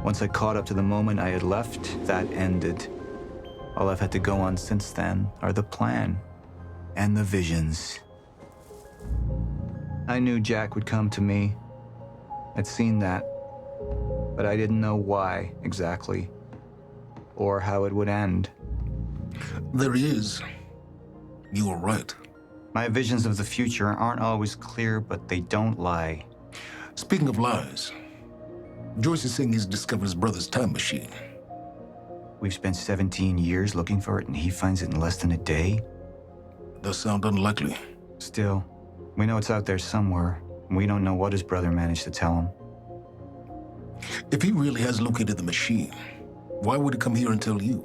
Once I caught up to the moment I had left, that ended. All I've had to go on since then are the plan and the visions. I knew Jack would come to me. I'd seen that, but I didn't know why exactly, or how it would end. There he is. You were right. My visions of the future aren't always clear, but they don't lie. Speaking of lies, Joyce is saying he's discovered his brother's time machine. We've spent 17 years looking for it, and he finds it in less than a day? Does sound unlikely. Still, we know it's out there somewhere, and we don't know what his brother managed to tell him. If he really has located the machine, why would he come here and tell you?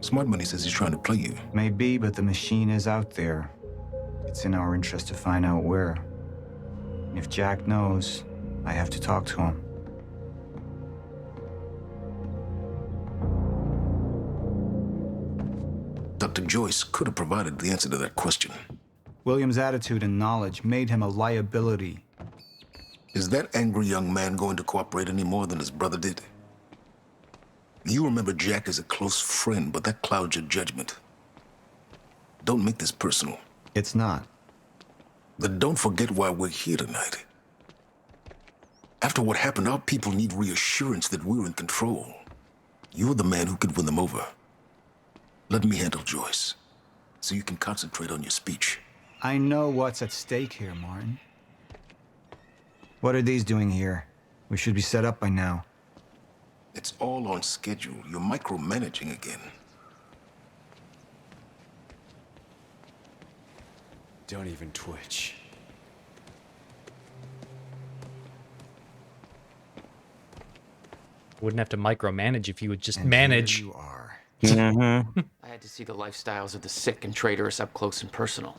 Smart Money says he's trying to play you. Maybe, but the machine is out there. It's in our interest to find out where. And if Jack knows, I have to talk to him. Dr. Joyce could have provided the answer to that question. William's attitude and knowledge made him a liability. Is that angry young man going to cooperate any more than his brother did? You remember Jack as a close friend, but that clouds your judgment. Don't make this personal. It's not. Then don't forget why we're here tonight. After what happened, our people need reassurance that we're in control. You're the man who could win them over. Let me handle Joyce, so you can concentrate on your speech. I know what's at stake here, Martin. What are these doing here? We should be set up by now. It's all on schedule. You're micromanaging again. Don't even twitch. Wouldn't have to micromanage if you would just manage. Here you are. I had to see the lifestyles of the sick and traitorous up close and personal.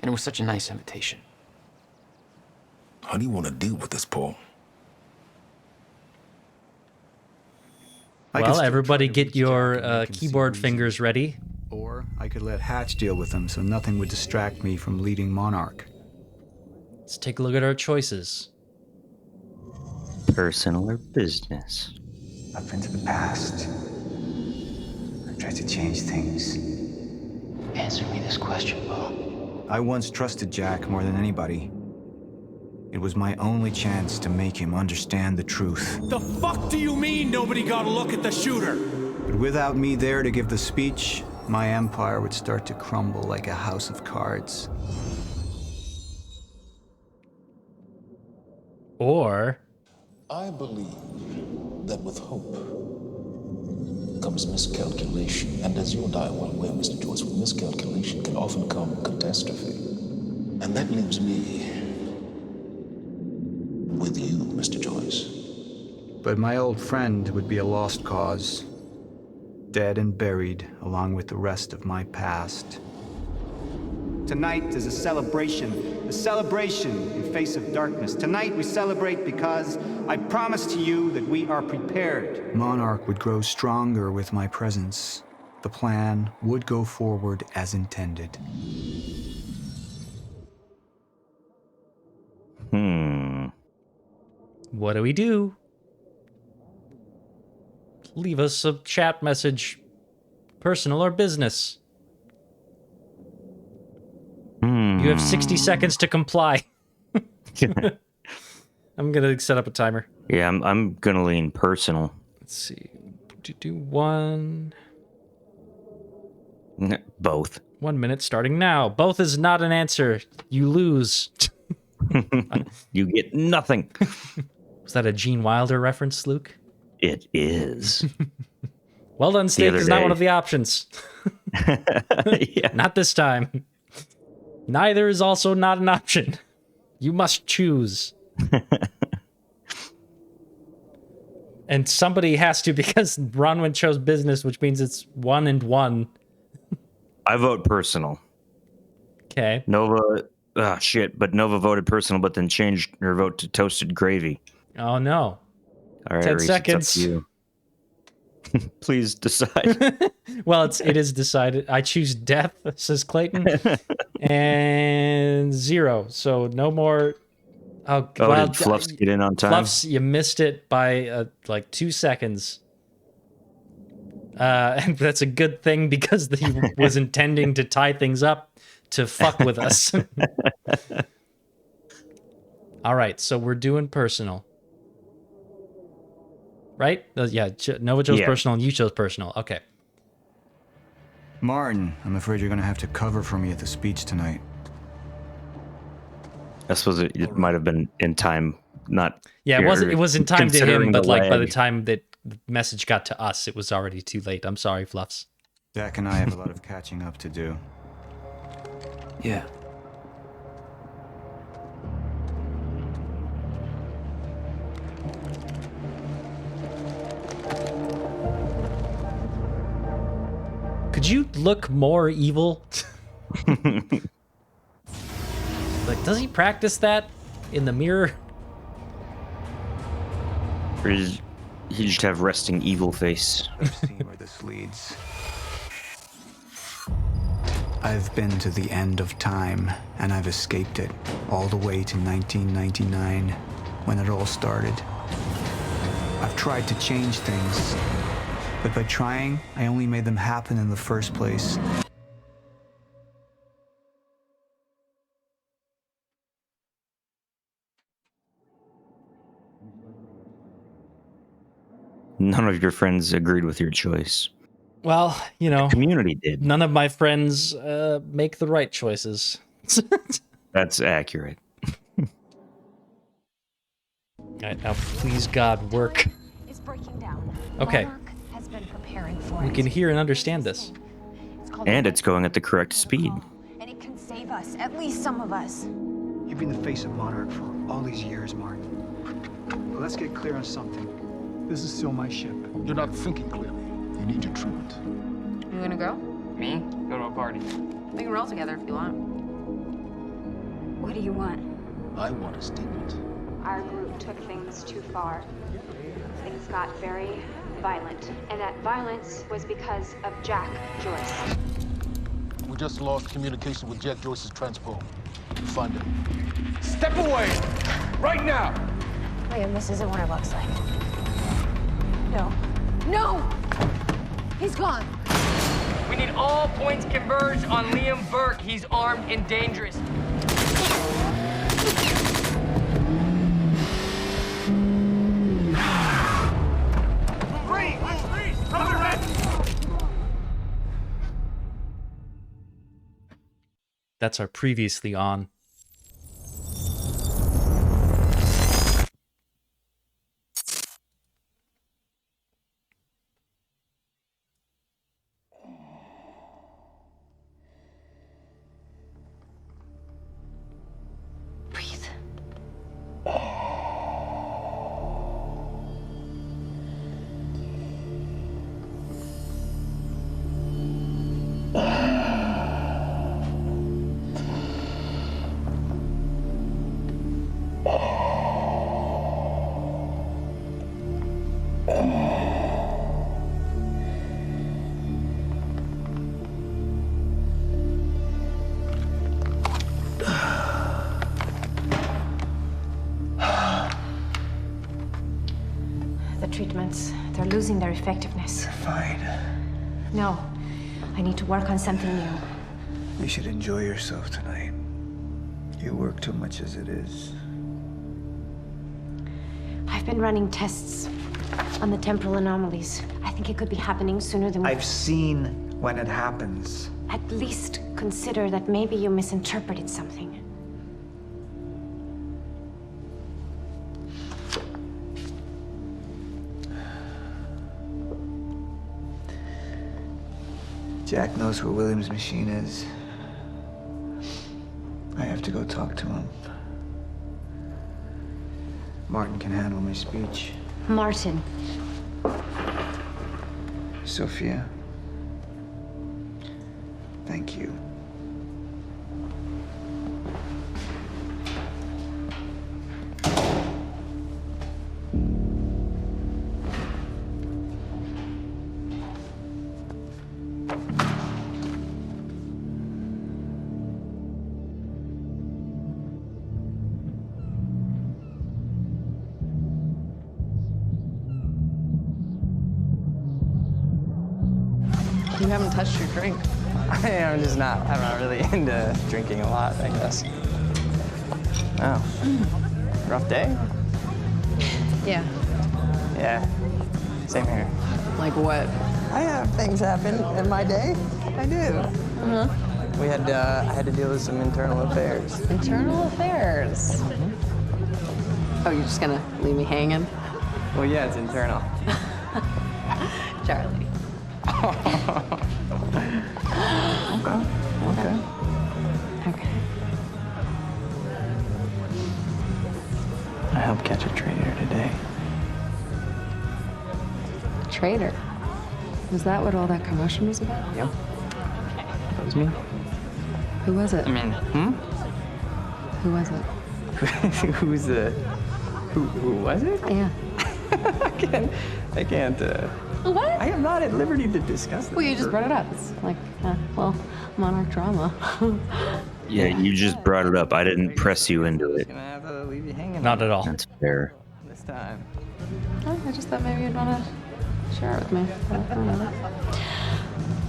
And it was such a nice invitation. How do you want to deal with this, Paul? Well, everybody get your keyboard fingers ready. Or I could let Hatch deal with them so nothing would distract me from leading Monarch. Let's take a look at our choices. Personal or business? Up into the past. I tried to change things. Answer me this question, Paul. I once trusted Jack more than anybody. It was my only chance to make him understand the truth. The fuck do you mean nobody got a look at the shooter? But without me there to give the speech, my empire would start to crumble like a house of cards. Or I believe that with hope comes miscalculation. And as you and I are well aware, Mr. Joyce, with miscalculation can often come catastrophe. And that leaves me with you, Mr. Joyce. But my old friend would be a lost cause. Dead and buried, along with the rest of my past. Tonight is a celebration in face of darkness. Tonight we celebrate because I promise to you that we are prepared. Monarch would grow stronger with my presence. The plan would go forward as intended. what do we do? Leave us a chat message. Personal or business. You have 60 seconds to comply. I'm gonna set up a timer. Yeah, I'm gonna lean personal. Let's see. Do one. Both. 1 minute starting now. Both is not an answer. You lose. You get nothing. Was that a Gene Wilder reference, Luke? It is. Well done, steak is not one of the options. Yeah. Not this time. Neither is also not an option. You must choose. And somebody has to, because Bronwyn chose business, which means it's 1 and 1. I vote personal. Okay. Nova, but Nova voted personal, but then changed her vote to toasted gravy. Oh, no. All right, 10 Reese, seconds. It's up to you. Please decide. Well, it is decided. I choose death, says Clayton. And 0. So no more. Oh, well, did Fluffs get in on time? Fluffs, you missed it by like 2 seconds. And that's a good thing because he was intending to tie things up to fuck with us. All right, so we're doing personal. Right? Yeah, Nova chose personal and you chose personal. Okay. Martin, I'm afraid you're going to have to cover for me at the speech tonight. I suppose it might have been in time, not... Yeah, it was in time to him, but like by the lag. time that the message got to us, it was already too late. I'm sorry, Fluffs. Jack and I have a lot of catching up to do. Yeah. Could you look more evil? Like, does he practice that in the mirror? Or he just have resting evil face. See where this leads. I've been to the end of time, and I've escaped it, all the way to 1999, when it all started. I've tried to change things, but by trying, I only made them happen in the first place. None of your friends agreed with your choice. Well, you know, The community did. none of my friends make the right choices. That's accurate. All right, now please God, work. Is breaking down. Okay. Monarch has been preparing for We it. can hear and understand this. It's called And it's going at the correct speed. and it can save us, at least some of us. You've been the face of Monarch for all these years, Martin. But let's get clear on something. This is still my ship. You're not thinking clearly. You need your treatment. You gonna go? Me? Go to a party. We can roll together if you want. What do you want? I want a statement. Our group took things too far. Things got very violent. And that violence was because of Jack Joyce. We just lost communication with Jack Joyce's transport. Find him. Step away! Right now! Liam, this isn't what it looks like. No. No! He's gone. We need all points converged on Liam Burke. He's armed and dangerous. That's our previously on. Breathe. The treatments, they're losing their effectiveness. You're fine. No, I need to work on something new. You should enjoy yourself tonight. You work too much as it is. I've been running tests on the temporal anomalies. I think it could be happening sooner than we... I've seen when it happens. At least consider that maybe you misinterpreted something. Jack knows where William's machine is. I have to go talk to him. Martin can handle my speech. Martin. Sophia. Thank you. You haven't touched your drink. I'm not really into drinking a lot, I guess. Oh. Rough day? Yeah. Yeah. Same here. Like what? I have things happen in my day. I do. Uh-huh. I had to deal with some internal affairs. Internal affairs? Oh, you're just gonna leave me hanging? Well, yeah, it's internal. Charlie. Okay. Okay. I helped catch a traitor today. Traitor? Was that what all that commotion was about? Yep. That was me. Who was it? I mean, Who was it? Who was it? Yeah. I can't, What? I am not at liberty to discuss this. Well, you just brought it up. It's like, Monarch drama. Yeah, you just brought it up. I didn't press you into it. Gonna have to leave you hanging. Not at all. That's fair. This time. Oh, I just thought maybe you'd want to share it with me.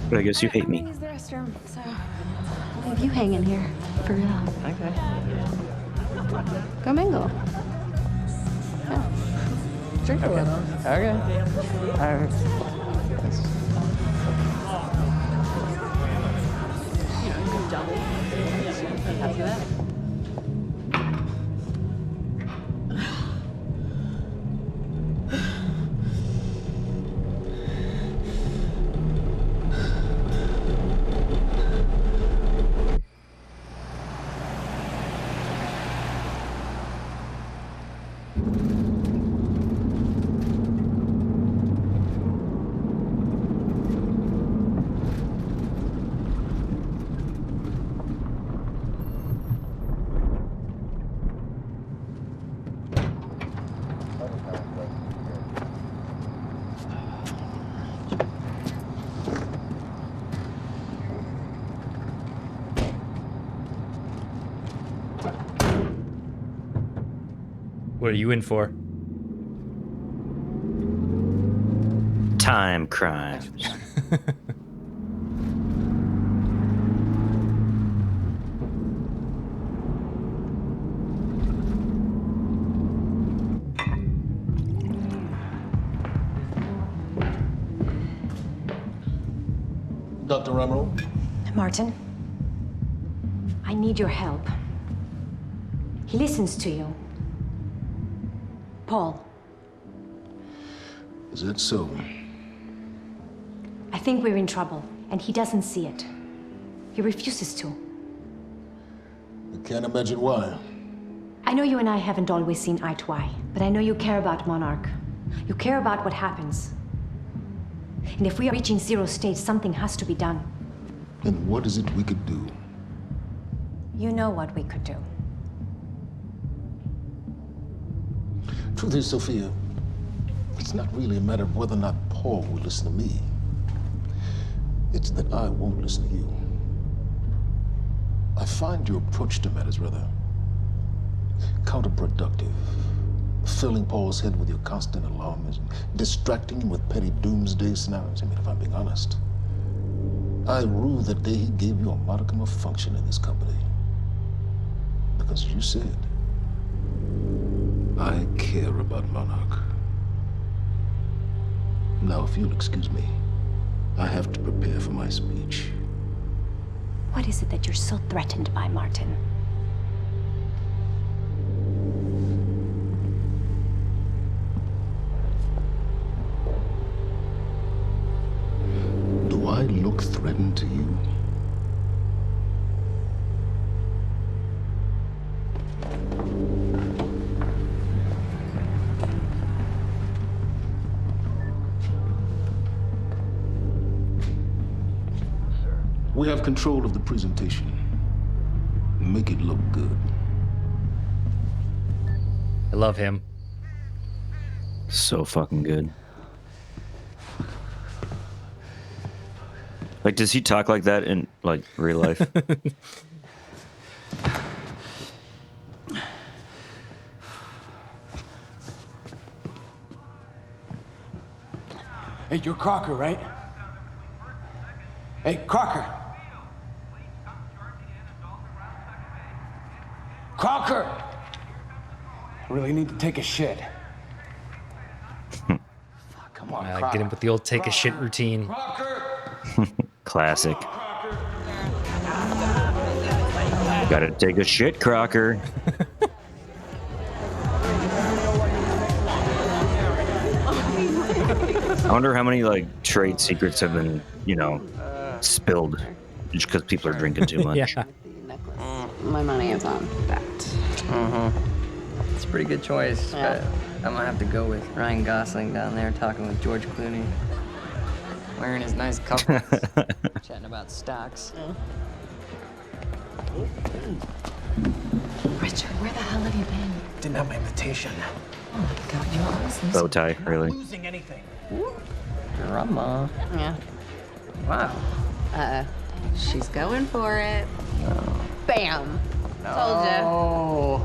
But I guess you hate me. Use the restroom, so I'll leave you hanging here for real. Okay. Go mingle. Yeah. Drink a little. Okay. All right. After that. What are you in for? Time crimes. Dr. Emerald? Martin, I need your help. He listens to you. Paul, Is that so? I think we're in trouble, and he doesn't see it. He refuses to. I can't imagine why. I know you and I haven't always seen eye to eye, but I know you care about Monarch. You care about what happens. And if we are reaching zero state, something has to be done. And what is it we could do? You know what we could do. Truth is, Sophia, it's not really a matter of whether or not Paul will listen to me. It's that I won't listen to you. I find your approach to matters rather counterproductive. Filling Paul's head with your constant alarmism, distracting him with petty doomsday scenarios. I mean, if I'm being honest, I rue the day he gave you a modicum of function in this company. Because you said, I care about Monarch. Now, if you'll excuse me, I have to prepare for my speech. What is it that you're so threatened by, Martin? Do I look threatened to you? We have control of the presentation. Make it look good. I love him. So fucking good. Like, does he talk like that in, like, real life? Hey, you're Crocker, right? Hey, Crocker! Crocker! I really need to take a shit. Fuck, come on, Crocker. Get him with the old take a shit routine. Classic. Gotta take a shit, Crocker. I wonder how many like trade secrets have been, you know, spilled just because people are drinking too much. Yeah. My money is on that. Mm-hmm. It's a pretty good choice, but I'm gonna have to go with Ryan Gosling down there talking with George Clooney. Wearing his nice cufflinks, chatting about stocks. Richard, where the hell have you been? Didn't have my invitation. Oh my god, you're always losing. Bow tie, really. Losing anything. Drama. Yeah. Wow. She's going for it. No. Bam. Oh.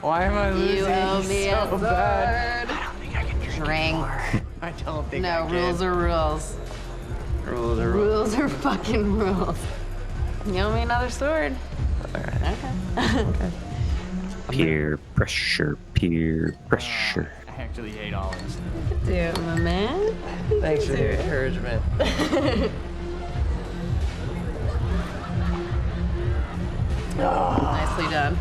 Why am I losing You owe me so a sword. bad? I don't think I can drink Drink. anymore. I don't think I No, can. rules are rules. Rules are rules. Rules are fucking rules. You owe me another sword. Alright. Okay. Peer pressure, peer pressure. I actually hate all this. Do it, my man. Thanks for the encouragement. Nicely done.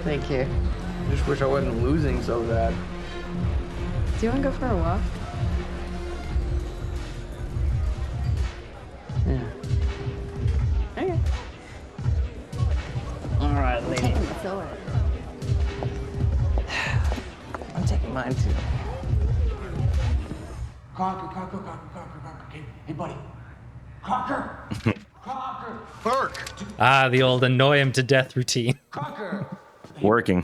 Thank you. I just wish I wasn't losing so bad. Do you want to go for a walk? Yeah. Okay. All right, lady. Sword. I'm taking mine too. Crocker. Hey, buddy. Crocker! Crocker! Burke! The old annoy him to death routine. Crocker! Working.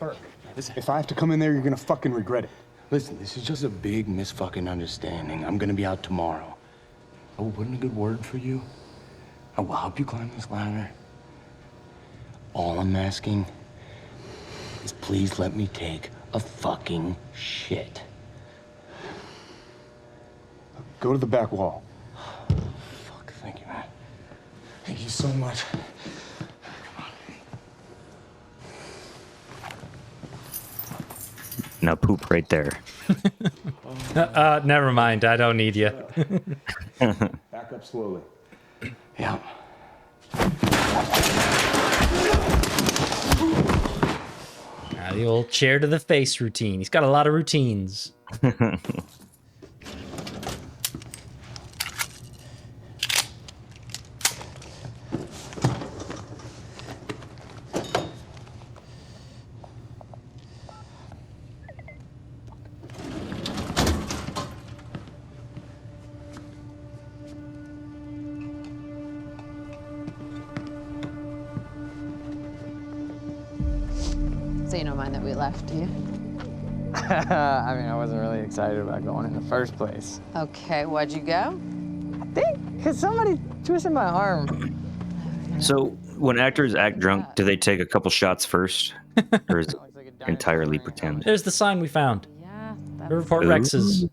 Burke, if I have to come in there, you're gonna fucking regret it. Listen, this is just a big misfucking understanding. I'm gonna be out tomorrow. I will put in a good word for you. I will help you climb this ladder. All I'm asking is please let me take a fucking shit. Go to the back wall. Fuck, thank you, man. Thank you so much. Now poop right there. Never mind. I don't need you. Back up slowly. Yeah. The old chair to the face routine. He's got a lot of routines. So you don't mind that we left, do you? I mean, I wasn't really excited about going in the first place. Okay, why'd you go? I think because somebody twisted my arm. So, when actors act drunk, do they take a couple shots first? Or is it entirely pretend? There's the sign we found. Yeah. Riverport Rex's.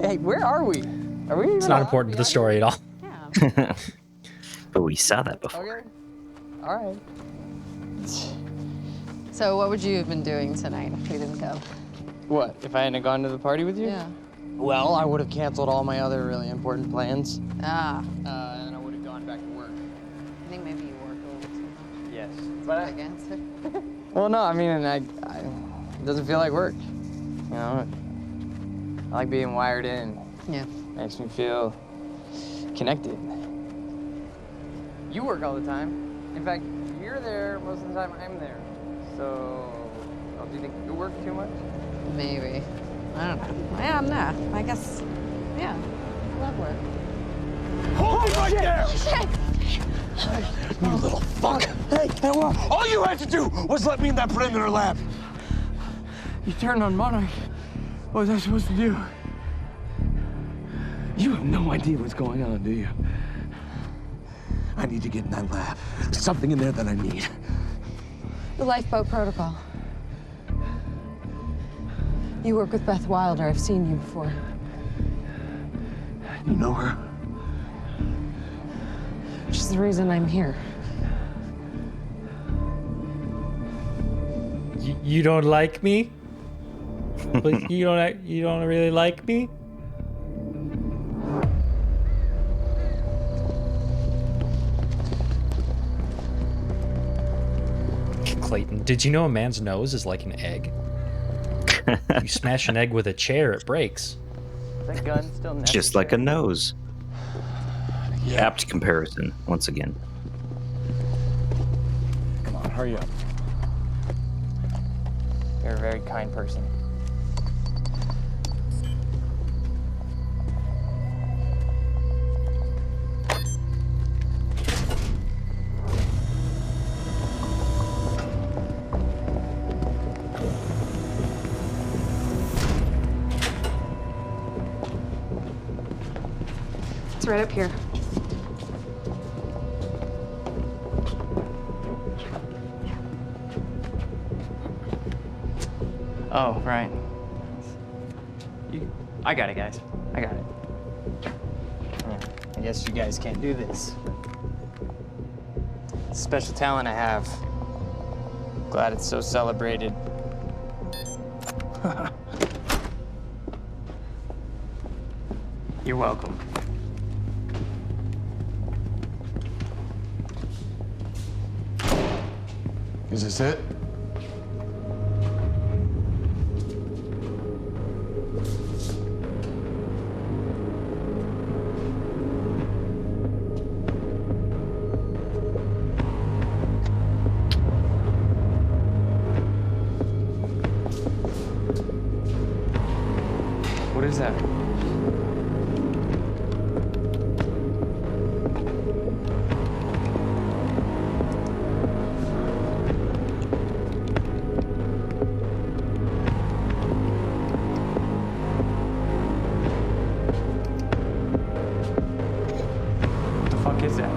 Hey, where are we? Are we? It's not important to the story at all. Yeah. But we saw that before. Okay. All right. So what would you have been doing tonight if we didn't go? What, if I hadn't gone to the party with you? Yeah. Well, I would have canceled all my other really important plans. Ah. And I would have gone back to work. I think maybe you work a little too much. Yes. But Against it. well, no, I mean, it doesn't feel like work. You know, I like being wired in. Yeah. Makes me feel connected. You work all the time. In fact, you're there most of the time I'm there. So, do you think you work too much? Maybe. I don't know. Yeah, no. I guess, yeah. I love work. Hold it right there! Shit! You little fuck! Hey, all you had to do was let me in that perimeter lab. You turned on Monarch. What was I supposed to do? You have no idea what's going on, do you? I need to get in that lab. There's something in there that I need. The lifeboat protocol. You work with Beth Wilder. I've seen you before. You know her? She's the reason I'm here. You don't like me? But you don't really like me? Clayton, did you know a man's nose is like an egg? You smash an egg with a chair, it breaks. Is that gun still necessary? Just like a nose. Apt comparison, once again. Come on, hurry up. You're a very kind person. It's right up here. Oh, right. I got it, guys. I got it. Yeah, I guess you guys can't do this. It's a special talent I have. Glad it's so celebrated. You're welcome. Is this it? What is that? What the fuck is that?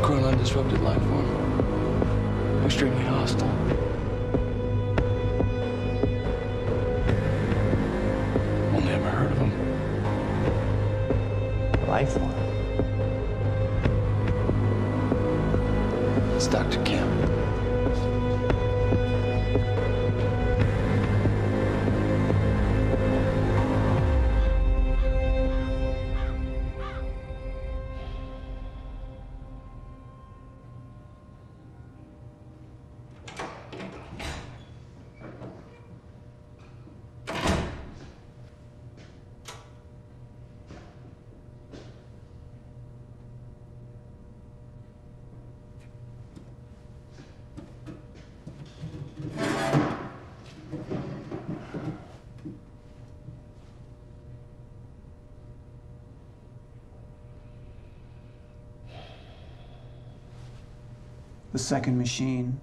Cruel undisrupted life form. Extremely hostile. Only ever heard of him. Life form. It's Dr. Kim. The second machine.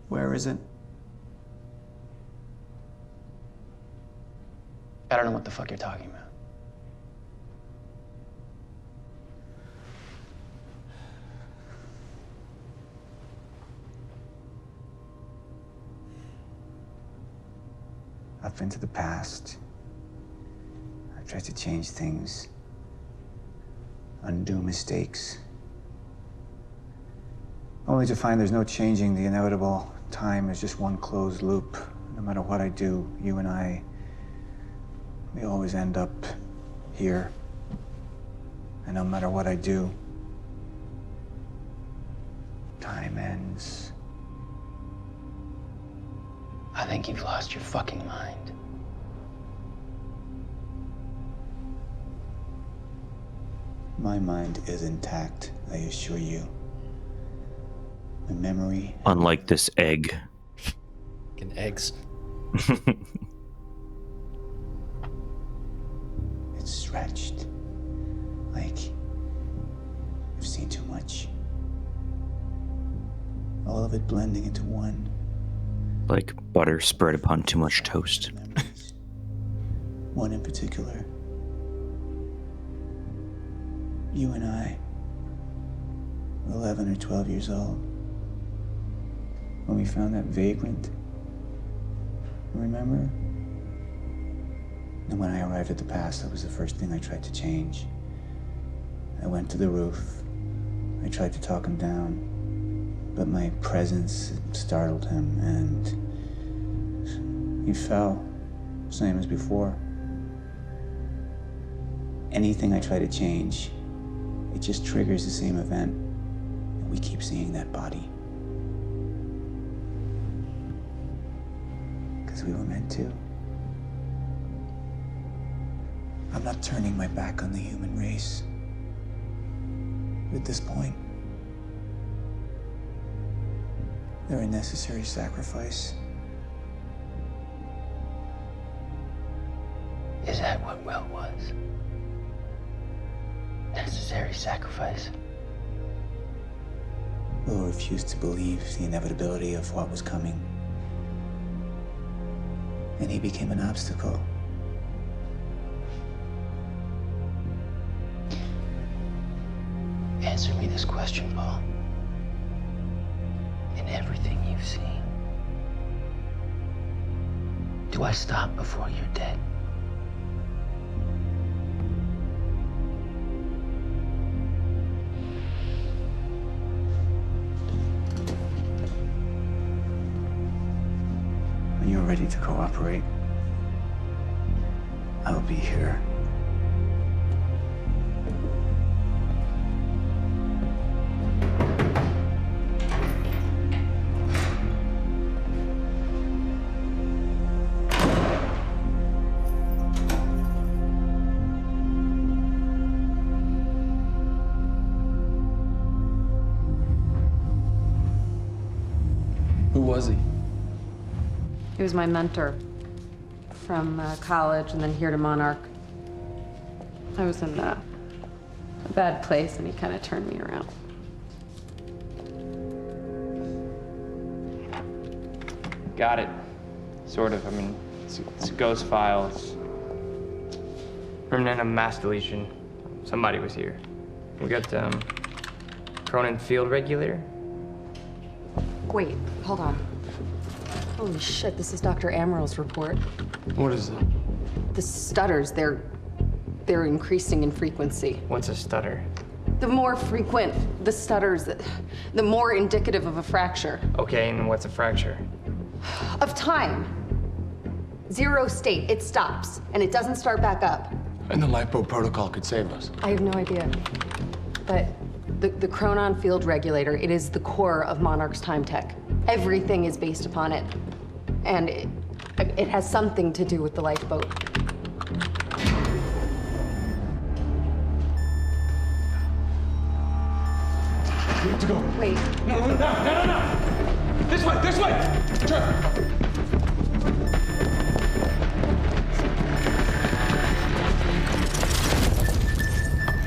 Where is it? I don't know what the fuck you're talking about. I've been to the past. I've tried to change things, undo mistakes, only to find there's no changing the inevitable. Time is just one closed loop. No matter what I do, you and I, we always end up here. And no matter what I do, time ends. I think you've lost your fucking mind. My mind is intact, I assure you. My memory. Unlike this egg. Fucking eggs. It's stretched. I of it blending into one. Like butter spread upon too much toast. One in particular. You and I were 11 or 12 years old when we found that vagrant. Remember? And when I arrived at the pass, that was the first thing I tried to change. I went to the roof. I tried to talk him down, but my presence startled him, and he fell, same as before. Anything I try to change, it just triggers the same event, and we keep seeing that body. Because we were meant to. I'm not turning my back on the human race. But at this point, they're a necessary sacrifice. Is that what Will was? Necessary sacrifice? Will refused to believe the inevitability of what was coming. And he became an obstacle. Answer me this question, Paul. In everything you've seen, do I stop before you're dead? When you're ready to cooperate, I will be here. Who was he? He was my mentor from college and then here to Monarch. I was in a bad place and he kind of turned me around. Got it. Sort of. I mean, it's a ghost file. It's remnant of mass deletion. Somebody was here. We got Cronin Field Regulator. Wait, hold on. Holy shit, this is Dr. Amaril's report. What is it? The stutters, they're increasing in frequency. What's a stutter? The more frequent the stutters, the more indicative of a fracture. Okay, and what's a fracture? Of time. Zero state, it stops, and it doesn't start back up. And the LiPo protocol could save us. I have no idea. But the Cronon Field Regulator, it is the core of Monarch's time tech. Everything is based upon it. And it has something to do with the lifeboat. We have to go. Wait. No. This way. Turn.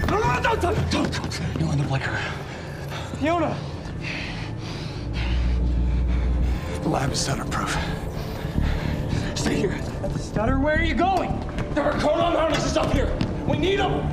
No, don't. You'll end up like her. Fiona! The lab is stutter-proof. Stay here. Stutter, where are you going? There are Cronon harnesses up here. We need them.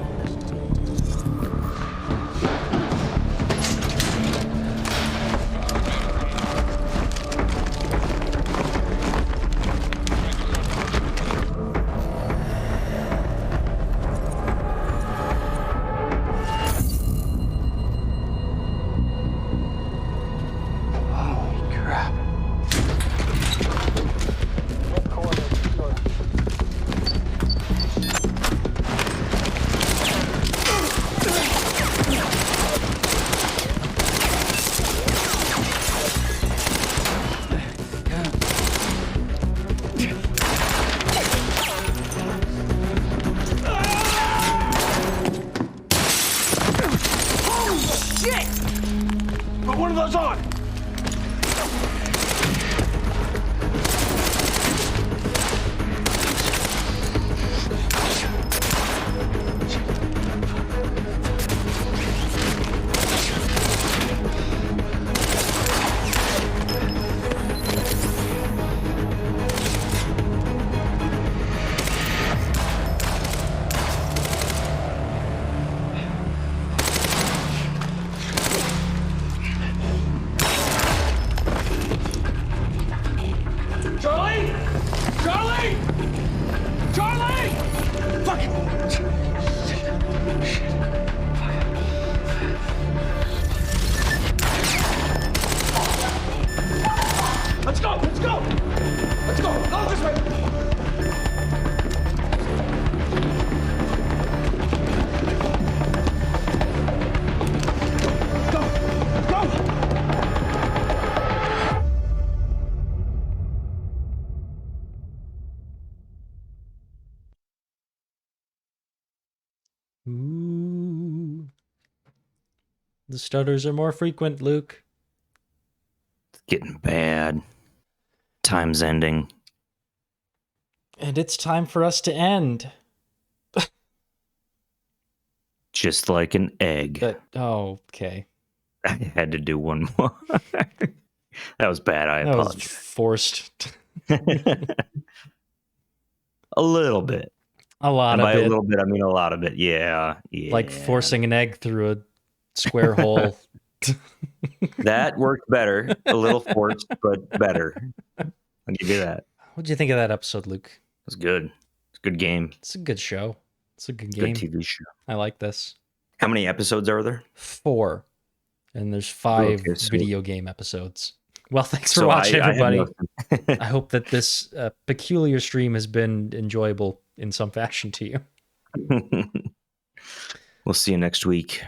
Charlie! Fuck! Let's go! Let's go! Let's go! Go this way! Ooh. The stutters are more frequent, Luke. It's getting bad. Time's ending. And it's time for us to end. Just like an egg. Oh, okay. I had to do one more. That was bad. I That was apologize. forced. A little bit. A lot And of by it. a little bit, I mean a lot of it. Yeah. Yeah. Like forcing an egg through a square hole. That worked better. A little forced, but better. I'll give you that. What'd you think of that episode, Luke? It was good. It's a good game. It's a good show. It's a good It's a game. good TV show. I like this. How many episodes are there? 4. And there's 5 Okay, so- video game episodes. Well, thanks for So watching, I have everybody. I hope that this peculiar stream has been enjoyable in some fashion to you. We'll see you next week.